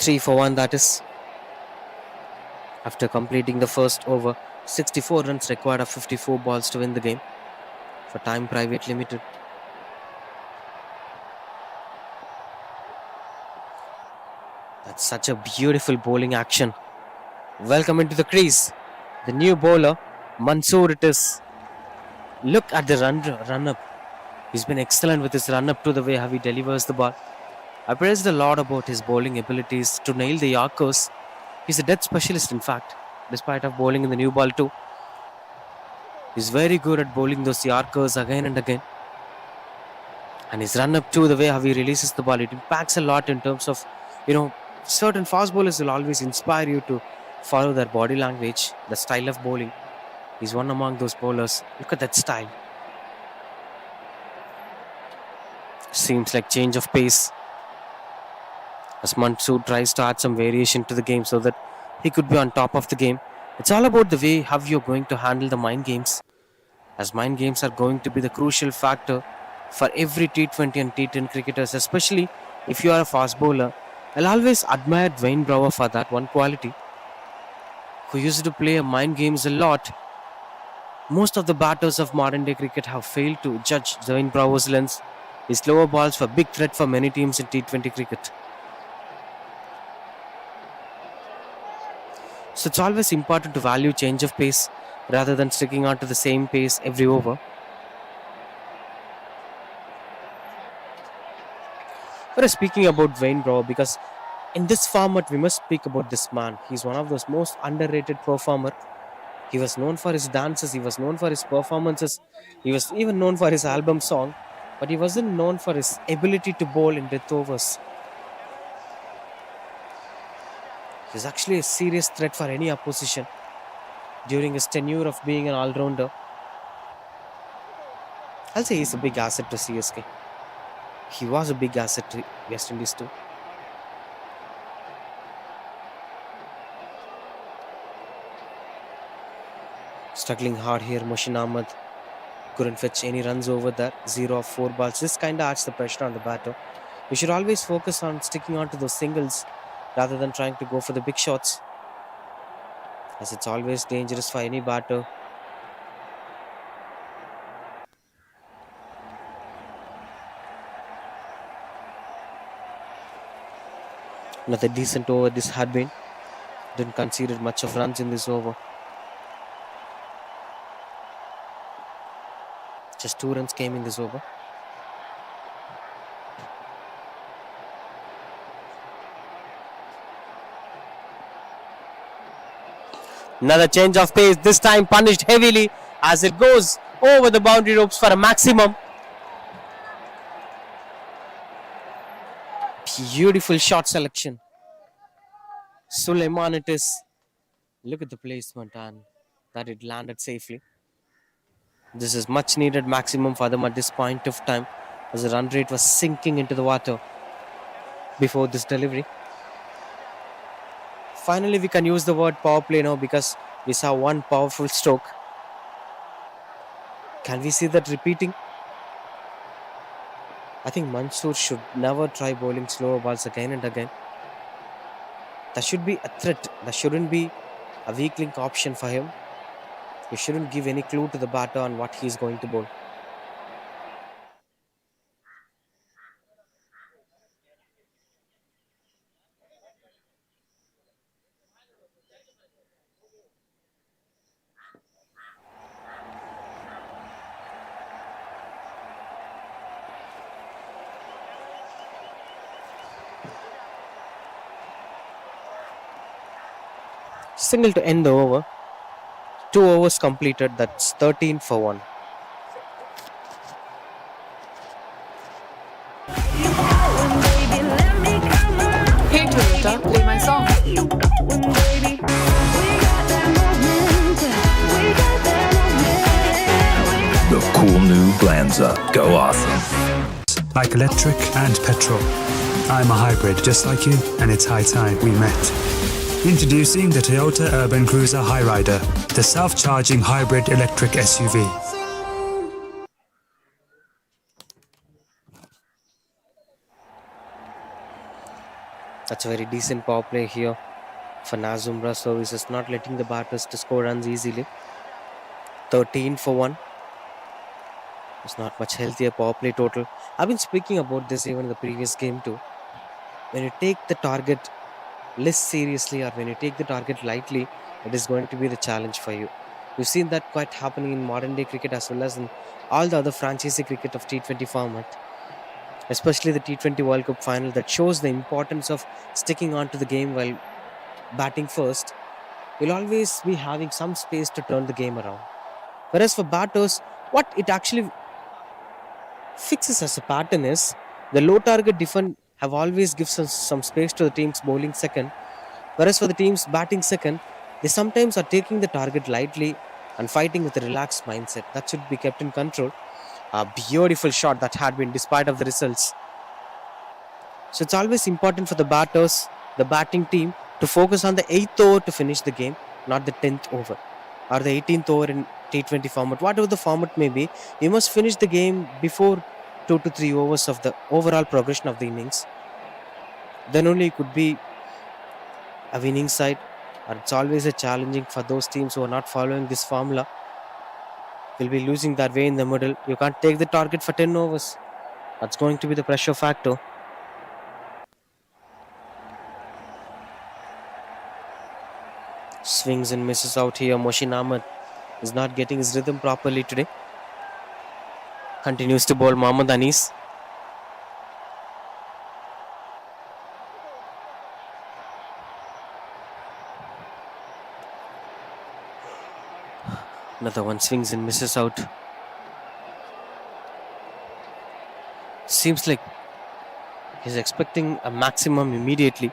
Three for 1, that is. After completing the first over, 64 runs required of 54 balls to win the game for T.I.M.E Pvt Ltd. That's such a beautiful bowling action. Welcome into the crease. The new bowler, Mansoor it is. Look at the run-up. He's been excellent with his run-up to the way how he delivers the ball. I praised a lot about his bowling abilities to nail the Yorkers. He's a dead specialist, in fact, despite of bowling in the new ball too. He's very good at bowling those Yorkers again and again. And his run-up too, the way how he releases the ball, it impacts a lot in terms of, certain fast bowlers will always inspire you to follow their body language, the style of bowling. He's one among those bowlers. Look at that style. Seems like change of pace. As Mansoor tries to add some variation to the game so that he could be on top of the game. It's all about the way how you're going to handle the mind games. As mind games are going to be the crucial factor for every T20 and T10 cricketers, especially if you are a fast bowler. I'll always admire Dwayne Brower for that one quality, who used to play mind games a lot. Most of the batters of modern day cricket have failed to judge Dwayne Brower's lens. His slower balls were a big threat for many teams in T20 cricket. So it's always important to value change of pace rather than sticking on to the same pace every over. But speaking about Dwayne Brower, because in this format we must speak about this man. He's one of those most underrated performer. He was known for his dances, he was known for his performances, he was even known for his album song, but he wasn't known for his ability to bowl in death overs. He's actually a serious threat for any opposition during his tenure of being an all-rounder. I'll say he's a big asset to CSK. He was a big asset to West Indies too. Struggling hard here, Mushin Ahmed couldn't fetch any runs over there. 0 of 4 balls. This kind of adds the pressure on the batter. We should always focus on sticking on to those singles rather than trying to go for the big shots, as it's always dangerous for any batter. Another decent over this had been. Didn't concede much of runs in this over. Just 2 runs came in this over. Another change of pace, this time punished heavily as it goes over the boundary ropes for a maximum. Beautiful shot selection. Suleiman it is. Look at the placement and that it landed safely. This is much needed maximum for them at this point of time, as the run rate was sinking into the water before this delivery. Finally, we can use the word power play now because we saw one powerful stroke. Can we see that repeating? I think Mansoor should never try bowling slower balls again and again. That should be a threat. That shouldn't be a weak link option for him. He shouldn't give any clue to the batter on what he's going to bowl. Single to end the over. 2 overs completed. That's 13 for 1. Hey Toyota, play my song. The cool new Glanza. Go awesome. Like electric and petrol. I'm a hybrid just like you, and it's high time we met. Introducing the Toyota Urban Cruiser Highrider, the self-charging hybrid electric SUV. That's a very decent power play here for Naaz Umrah Services, not letting the batters to score runs easily. 13 for 1. It's not much healthier power play total. I've been speaking about this even in the previous game too. When you take the target less seriously or when you take the target lightly, it is going to be the challenge for you. We've seen that quite happening in modern day cricket as well as in all the other franchise cricket of T20 format, especially the T20 World Cup final, that shows the importance of sticking on to the game while batting first. You'll always be having some space to turn the game around. Whereas for batters, what it actually fixes as a pattern is the low target defense have always given us some space to the teams bowling second. Whereas for the teams batting second, they sometimes are taking the target lightly and fighting with a relaxed mindset. That should be kept in control. A beautiful shot that had been despite of the results. So it's always important for the batters, the batting team, to focus on the 8th over to finish the game, not the 10th over or the 18th over in T20 format. Whatever the format may be, you must finish the game before 2 to 3 overs of the overall progression of the innings. Then only it could be a winning side, or it's always a challenging for those teams who are not following this formula. Will be losing their way in the middle. You can't take the target for 10 overs. That's going to be the pressure factor. Swings and misses out here. Mohsin Ahmed is not getting his rhythm properly today. Continues to bowl Mohammad Anis. Another one, swings and misses out. Seems like he's expecting a maximum immediately.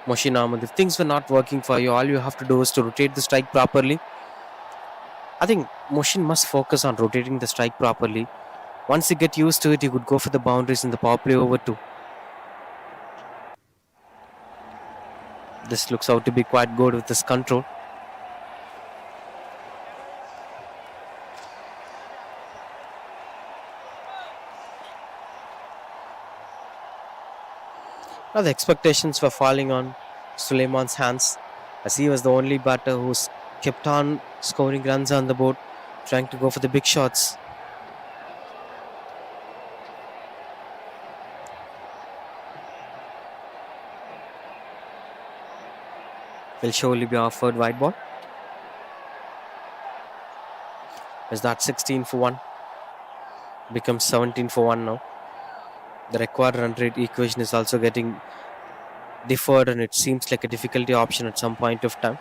Mohsin Ahmed, if things were not working for you, all you have to do is to rotate the strike properly. I think Mohsin must focus on rotating the strike properly. Once you get used to it, you could go for the boundaries in the power play over too. This looks out to be quite good with this control. Now the expectations were falling on Suleiman's hands as he was the only batter who's kept on scoring runs on the board, trying to go for the big shots. Will surely be offered wide ball. Is that 16 for 1? Becomes 17 for 1 now. The required run rate equation is also getting deferred, and it seems like a difficulty option at some point of time.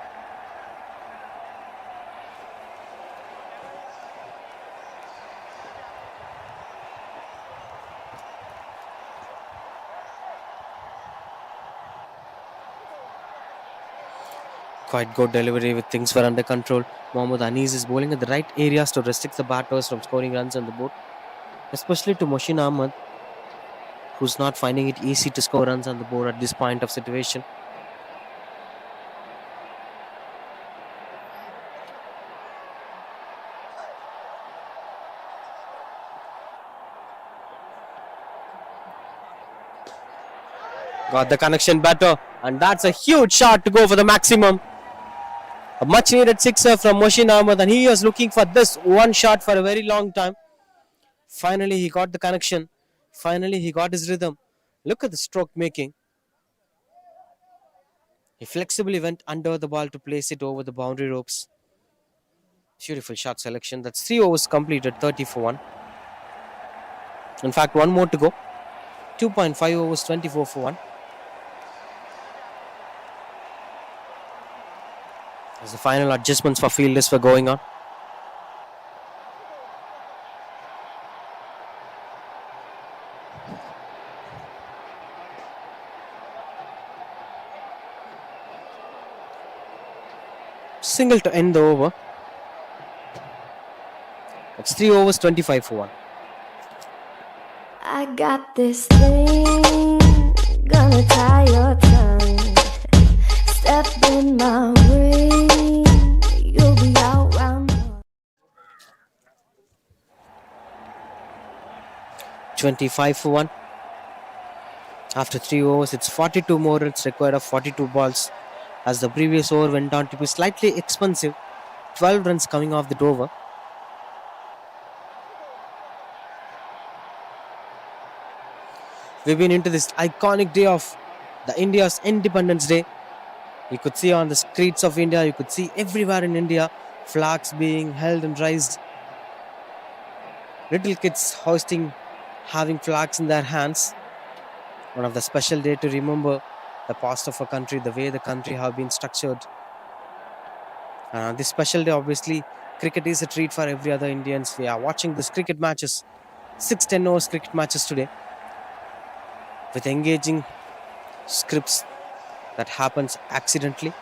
Quite good delivery with things were under control. Mohammad Anis is bowling at the right areas to restrict the batters from scoring runs on the board, especially to Moshin Ahmed, who's not finding it easy to score runs on the board at this point of situation. Got the connection better, and that's a huge shot to go for the maximum. A much needed sixer from Moshin Ahmed, and he was looking for this one shot for a very long time. Finally, he got the connection. Finally, he got his rhythm. Look at the stroke making. He flexibly went under the ball to place it over the boundary ropes. Beautiful shot selection. That's 3 overs completed, 30 for 1. In fact, one more to go. 2.5 overs, 24 for 1. As the final adjustments for fielders were going on. Single to end the over. That's 3 overs, 25 for 1. I got this thing, gonna tie your tongue. Step in my way, you'll be out round. 25 for 1. After 3 overs, it's 42 more runs required of 42 balls, as the previous over went on to be slightly expensive. 12 runs coming off the over. We've been into this iconic day of the India's Independence Day. You could see on the streets of India, you could see everywhere in India, flags being held and raised. Little kids hoisting, having flags in their hands. One of the special day to remember the past of a country, the way the country have been structured. This special day, obviously, cricket is a treat for every other Indians. We are watching this cricket matches, 6-10 overs cricket matches today, with engaging scripts that happens accidentally.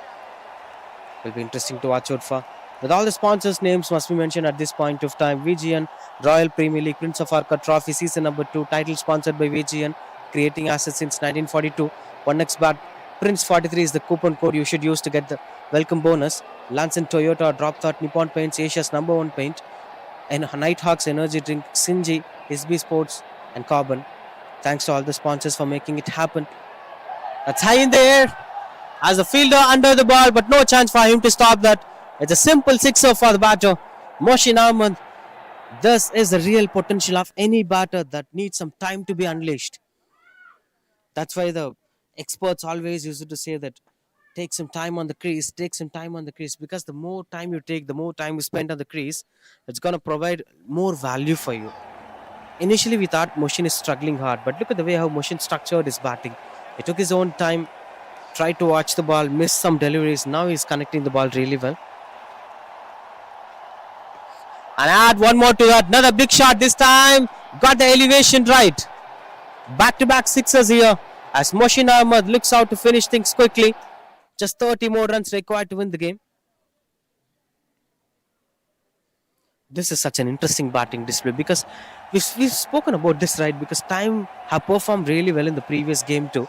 Will be interesting to watch out for. With all the sponsors' names must be mentioned at this point of time. VGN, Royal Premier League, Prince of ARCOT Trophy, Season number 2, title sponsored by VGN, creating assets since 1942. 1x bat, Prince 43 is the coupon code you should use to get the welcome bonus. Lanson Toyota, Drop Thought, Nippon Paints, Asia's number 1 paint, and Nighthawks Energy Drink, Sinji, SB Sports, and Carbon. Thanks to all the sponsors for making it happen. That's high in the air as a fielder under the ball, but no chance for him to stop that. It's a simple sixer for the batter, Moshin Ahmed. This is the real potential of any batter that needs some time to be unleashed. That's why the experts always used to say that take some time on the crease, because the more time you take, the more time you spend on the crease, it's going to provide more value for you. Initially, we thought Moshin is struggling hard, but look at the way how Moshin structured his batting. He took his own time, tried to watch the ball, missed some deliveries. Now he's connecting the ball really well. And add one more to that. Another big shot this time. Got the elevation right. Back-to-back sixers here as Moshin Ahmed looks out to finish things quickly. Just 30 more runs required to win the game. This is such an interesting batting display because we've spoken about this, right? Because T.I.M.E have performed really well in the previous game too.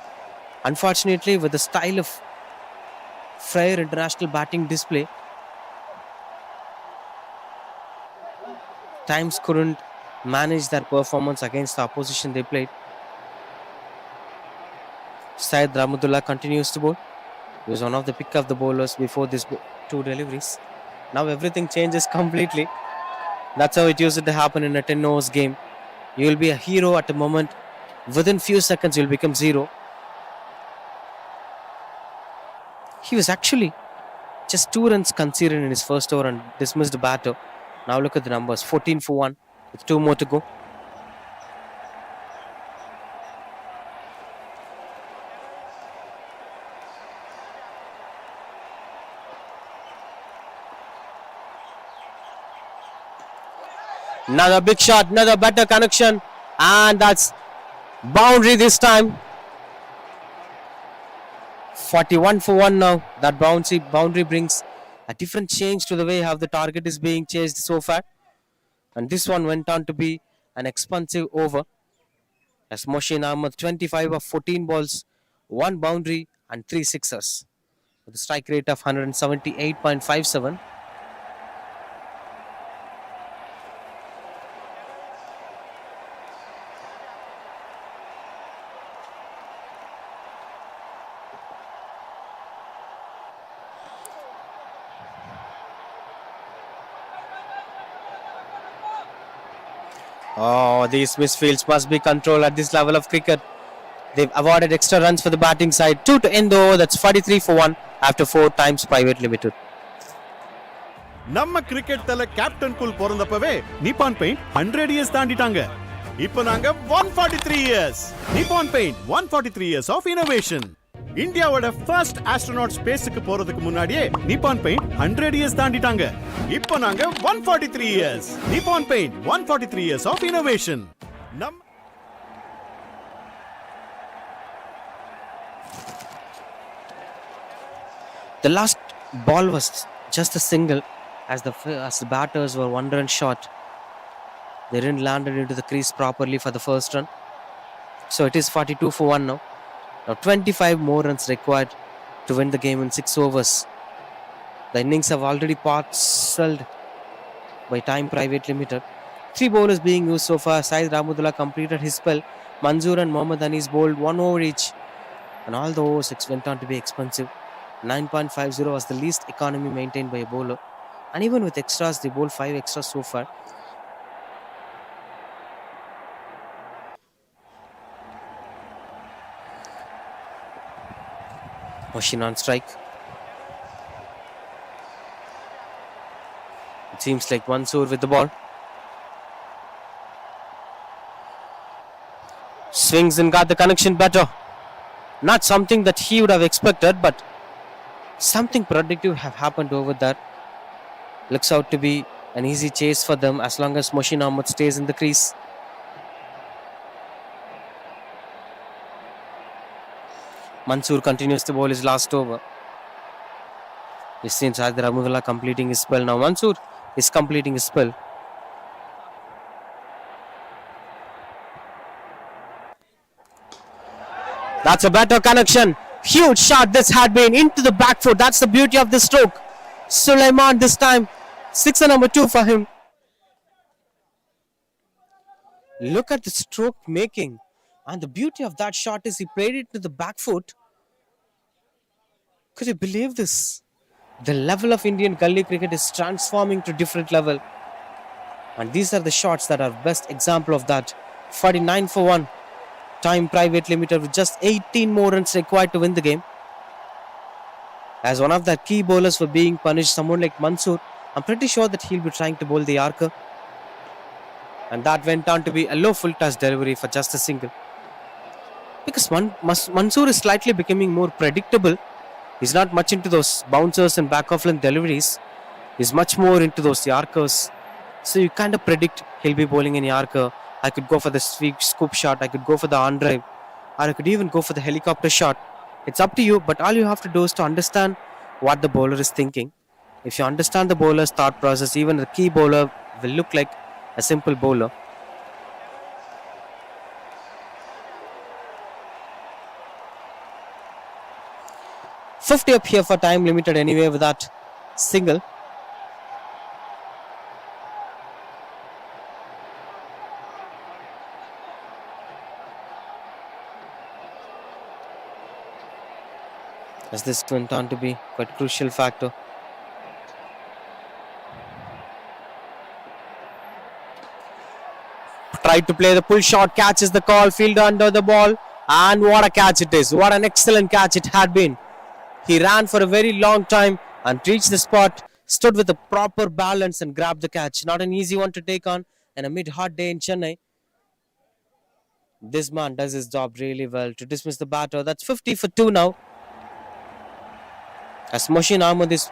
Unfortunately, with the style of Fryer international batting display, T.I.M.E couldn't manage their performance against the opposition they played. Syed Rahmatullah continues to bowl. He was one of the pick of the bowlers before these two deliveries. Now everything changes completely. That's how it used to happen in a 10 overs game. You will be a hero at a moment. Within few seconds, you'll become zero. He was actually just 2 runs conceded in his first over and dismissed the batter. Now look at the numbers. 14 for 1 with 2 more to go. Another big shot, another better connection, and that's boundary this time. 41 for 1 now. That boundary brings a different change to the way how the target is being chased so far. And this one went on to be an expansive over. As Moshin Ahmed 25 of 14 balls, 1 boundary and 3 sixers. With a strike rate of 178.57. Oh, these misfields must be controlled at this level of cricket. They've awarded extra runs for the batting side. 2 to end the over. That's 43 for 1 after 4 times Private Limited. நம்ம cricket தல captain cool பிறந்தப்பவே Nippon paint 100 years தாண்டிட்டாங்க. இப்போ நாங்க 143 years. Nippon paint 143 years of innovation. இந்தியாவோட first astronaut ஸ்பேஸ்க்கு போறதுக்கு முன்னாடியே நிப்பான் பெயிண்ட் 100 இயர்ஸ் தாண்டிட்டாங்க. இப்போ நாங்க 143 years. Nippon paint 143 years of innovation. The last ball was just a single as the batters were 1 run short. They didn't land it into the crease properly for the first run. So it is 42 for 1 now. Now 25 more runs required to win the game in 6 overs. The innings have already parceled by T.I.M.E Pvt Ltd. 3 bowlers being used so far. Syed Rahmatullah completed his spell. Manzoor and Mohammad Anis bowled 1 over each. And all the overs went on to be expensive. 9.50 was the least economy maintained by a bowler. And even with extras, they bowled 5 extras so far. Moshin on strike. It seems like Mansoor with the ball. Swings and got the connection better. Not something that he would have expected, but something productive have happened over there. Looks out to be an easy chase for them as long as Moshin Ahmed stays in the crease. Mansoor continues to bowl his last over. This seems Syed Rahmatullah completing his spell now. Mansoor is completing his spell. That's a better connection. Huge shot this had been into the back foot. That's the beauty of this stroke. Sulaiman this time. 6 and number 2 for him. Look at the stroke making. And the beauty of that shot is he played it to the back foot. Could you believe this? The level of Indian gully cricket is transforming to different level. And these are the shots that are best example of that. 49 for 1. T.I.M E Pvt Ltd with just 18 more runs required to win the game. As one of the key bowlers for being punished, someone like Mansoor, I'm pretty sure that he'll be trying to bowl the Yorker. And that went on to be a low full toss delivery for just a single. Because Mansoor is slightly becoming more predictable. He's not much into those bouncers and back off length deliveries. He's much more into those Yorkers. So you kind of predict he'll be bowling in Yorker. I could go for the scoop shot, I could go for the on drive, or I could even go for the helicopter shot. It's up to you, but all you have to do is to understand what the bowler is thinking. If you understand the bowler's thought process, even the key bowler will look like a simple bowler. $50 up here for T.I.M E Limited anyway with that single. as this went on to be quite a crucial factor. Tried to play the pull shot, catches the call, fielder under the ball, and what a catch it is. What an excellent catch it had been. He ran for a very long time and reached the spot, stood with a proper balance and grabbed the catch. Not an easy one to take on in a mid-hot day in Chennai. This man does his job really well to dismiss the batter. That's 50 for 2 now. As Mohsin Ahmed is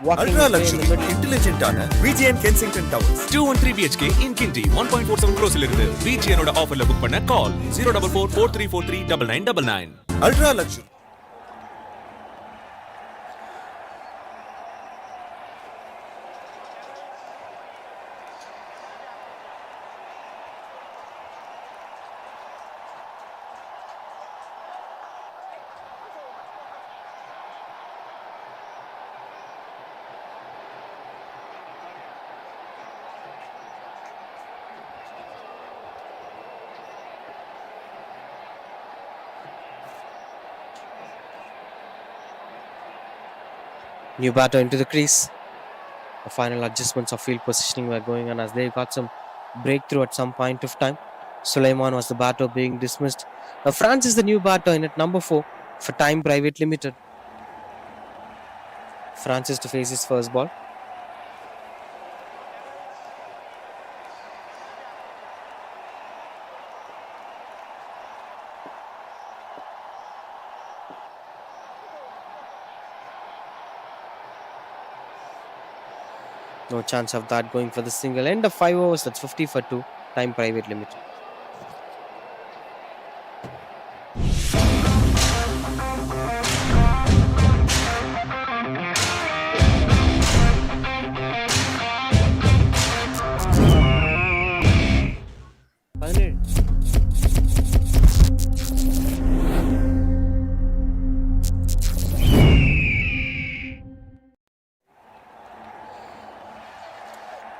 walking Ultra his way in luxury the middle. intelligent ஆன VGN Kensington Towers 213 BHK in Kinti 1.47 crores இருந்து VGN ஓட ஆஃபர்ல book பண்ண call 04443439999. Ultra luxury New batter into the crease. The final adjustments of field positioning were going on as they got some breakthrough at some point of time. Sulaiman was the batter being dismissed. Now France is the new batter in at number 4 for T.I.M.E Pvt Ltd. France is to face his first ball. No chance of that going for the single. End of 5 overs. That's 50 for 2. T.I.M.E Pvt Ltd.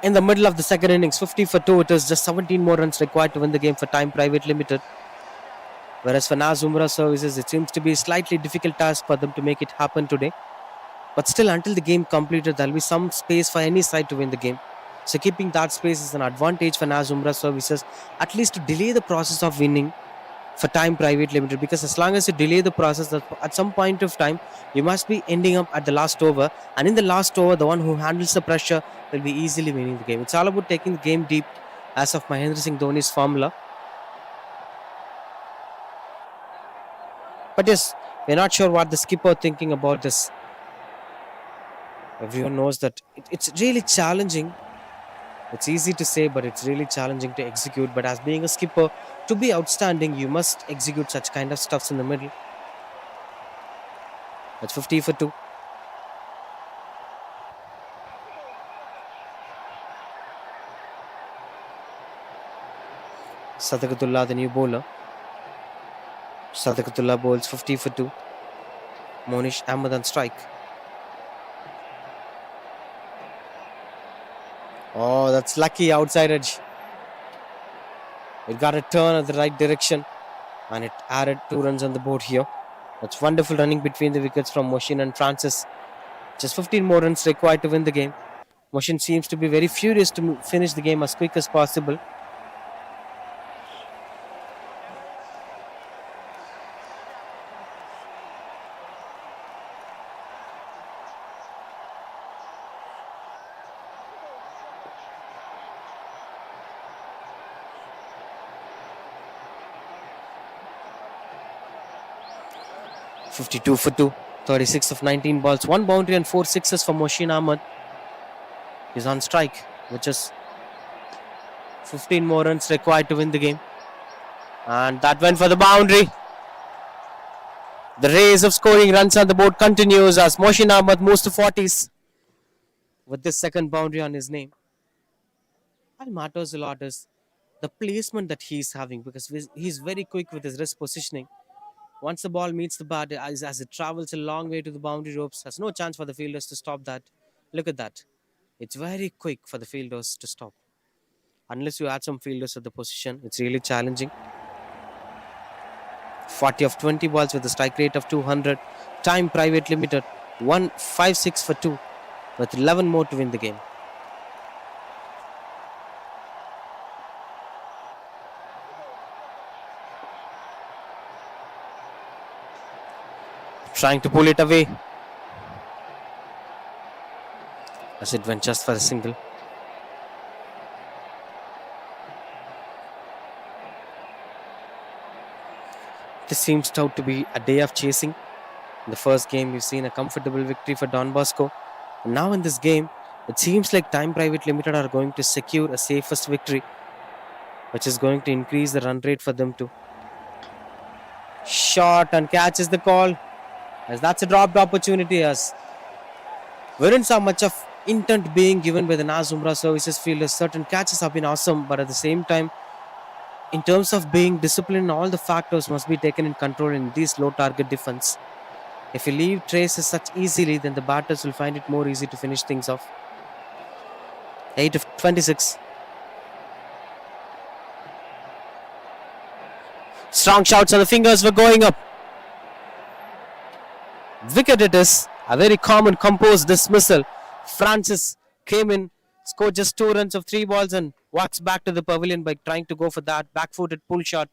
In the middle of the second innings, 50 for 2, it is just 17 more runs required to win the game for T.I.M.E Pvt Ltd. Whereas for Naaz Umrah Services, it seems to be a slightly difficult task for them to make it happen today. But still, until the game completed, there will be some space for any side to win the game. So keeping that space is an advantage for Naaz Umrah Services, at least to delay the process of winning for T.I.M.E Pvt Ltd. Because as long as you delay the process, at some point of time, you must be ending up at the last over. And in the last over, the one who handles the pressure will be easily winning the game. It's all about taking the game deep, as of Mahendra Singh Dhoni's formula. But yes, we're not sure what the skipper thinking about this. Everyone knows that it's really challenging. It's easy to say, but it's really challenging to execute. But as being a skipper, to be outstanding, you must execute such kind of stuffs in the middle. That's 50 for 2. Sadaqatullah, the new bowler. Sadaqatullah bowls 50 for 2. Monish Ahmed on strike. Oh, that's lucky outside edge. It got a turn at the right direction and it added 2 runs on the board here. That's wonderful running between the wickets from Mohsin and Francis. Just 15 more runs required to win the game. Mohsin seems to be very furious to finish the game as quick as possible. .52 for 2, 36 of 19 balls, 1 boundary and 4 sixes for Mohsin Ahmed. He's on strike, which is 15 more runs required to win the game. And that went for the boundary. The race of scoring runs on the board continues as Mohsin Ahmed moves to 40s with this second boundary on his name. What matters a lot is the placement that he's having, because he's very quick with his wrist positioning. Once the ball meets the bat, as it travels a long way to the boundary ropes, there's no chance for the fielders to stop that. Look at that. It's very quick for the fielders to stop. Unless you add some fielders at the position, it's really challenging. 40 of 20 balls with a strike rate of 200. T.I.M.E Pvt Ltd 156 for 2 with 11 more to win the game. Trying to pull it away as it went just for a single. This seems out to be a day of chasing. In the first game, we've seen a comfortable victory for Don Bosco. And now in this game, it seems like T.I.M.E Pvt Ltd are going to secure a safest victory, which is going to increase the run rate for them too. Shot and catches the call, as that's a dropped opportunity. As we didn't saw much of intent being given by the Naaz Umrah Services fielders. Certain catches have been awesome, but at the same time, in terms of being disciplined, all the factors must be taken in control in this low target defense. If you leave traces such easily, then the batters will find it more easy to finish things off. 8 of 26. Strong shots on the fingers were going up. Wicket it is. A very common composed dismissal. Francis came in, scored just 2 runs of 3 balls and walks back to the pavilion by trying to go for that back-footed pull shot.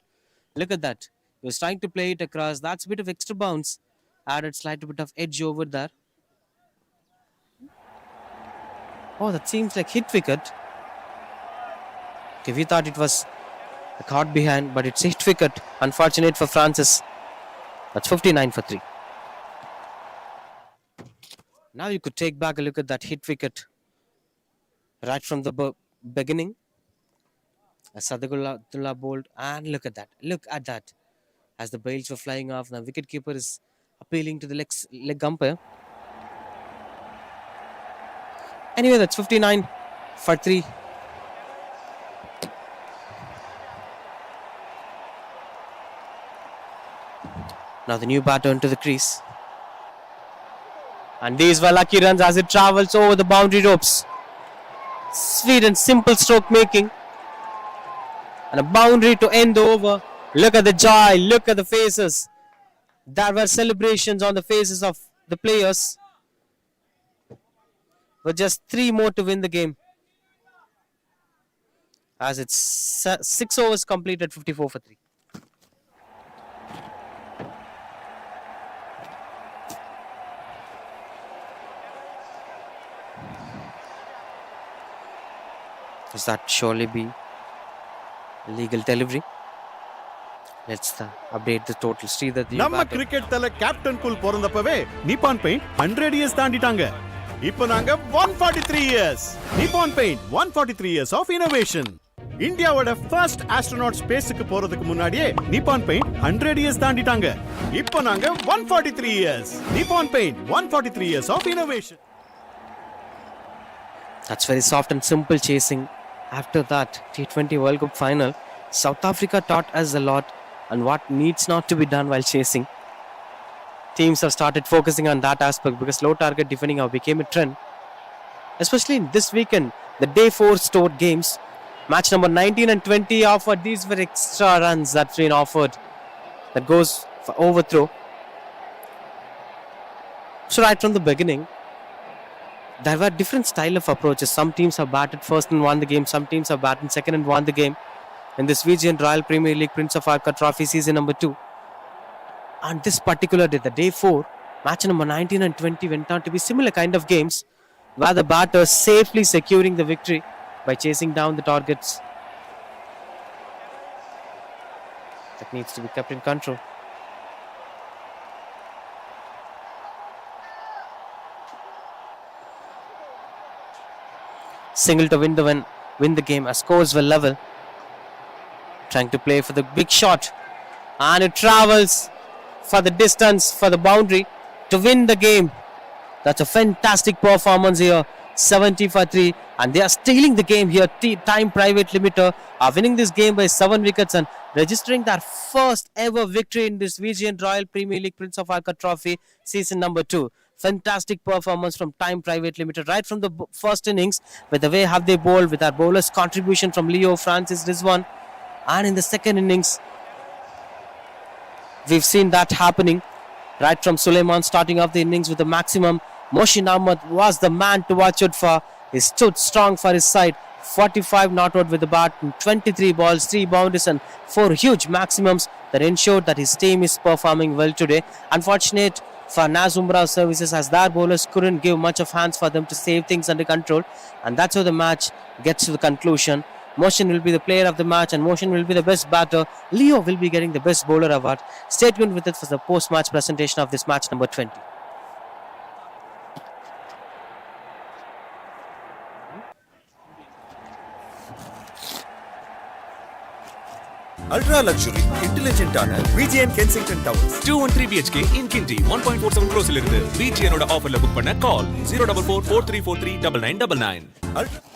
Look at that. He was trying to play it across. That's a bit of extra bounce. Added slight bit of edge over there. Oh, that seems like hit wicket. Okay, we thought it was a caught behind, but it's hit wicket. Unfortunate for Francis. That's 59 for 3. Now you could take back a look at that hit wicket right from the beginning. Sadegullah bowled, and look at that. Look at that. As the bails were flying off, the wicketkeeper is appealing to the leg umpire. Anyway, that's 59 for 3. Now the new batter into the crease. And these were lucky runs as it travels over the boundary ropes. Sweet and simple stroke making. And a boundary to end the over. Look at the joy. Look at the faces. There were celebrations on the faces of the players. With just 3 more to win the game. As it's 6 overs completed, 54 for 3. Does that surely be legal delivery? Let's update the total. நம்ம cricket தல captain cool பிறந்தப்பவே Nippon paint 100 years தாண்டிட்டாங்க. இப்போ நாங்க 143 years. Nippon paint 143 years of innovation. இந்தியாவோட first astronaut ஸ்பேஸ்க்கு போறதுக்கு முன்னாடியே நிப்பான் பெயிண்ட் 100 இயர்ஸ் தாண்டிட்டாங்க. இப்போ நாங்க 143 years. Nippon paint 143 years of innovation. That's very soft and simple chasing. After that T20 World Cup final, South Africa taught us a lot and what needs not to be done while chasing. Teams have started focusing on that aspect because low target defending now became a trend. Especially in this weekend, the day 4 stored games. Match number 19 and 20 offered. These were extra runs that's been offered. That goes for overthrow. So right from the beginning, there were different style of approaches. Some teams have batted first and won the game. Some teams have batted second and won the game. In this VGN Royal Premier League Prince of ARCOT Trophy season number 2. And this particular day, the day 4, match number 19 and 20 went on to be similar kind of games where the batters safely securing the victory by chasing down the targets. That needs to be kept in control. Single to win the game as scores were level. Trying to play for the big shot, and it travels for the distance, for the boundary to win the game. That's a fantastic performance here. 70 for 3, and they are stealing the game here. T.I.M.E Pvt Ltd are winning this game by 7 wickets and registering their first ever victory in this VGN Royal Premier League Prince of ARCOT Trophy season number 2. Fantastic performance from T.I.M.E Pvt Ltd right from the first innings, with the way how they bowled, with our bowlers' contribution from Leo, Francis, Rizwan. And in the second innings, we've seen that happening. right from Suleiman starting off the innings with the maximum. Mohsin Ahmed was the man to watch out for. He stood strong for his side. 45 not out with the bat, 23 balls, 3 boundaries and 4 huge maximums that ensured that his team is performing well today. Unfortunate for Naaz Umrah Services as their bowlers couldn't give much of hands for them to save things under control, and that's how the match gets to the conclusion. Mohsin will be the player of the match and Mohsin will be the best batter. Leo will be getting the best bowler award. Stay tuned with it for the post-match presentation of this match number 20. Ultra luxury, intelligent ஆன VGN Kensington Towers. 213 BHK in Kinti 1.47 crores இலிருந்து VGN ஓட ஆஃபர்ல book பண்ண கால் 044 4343 9999.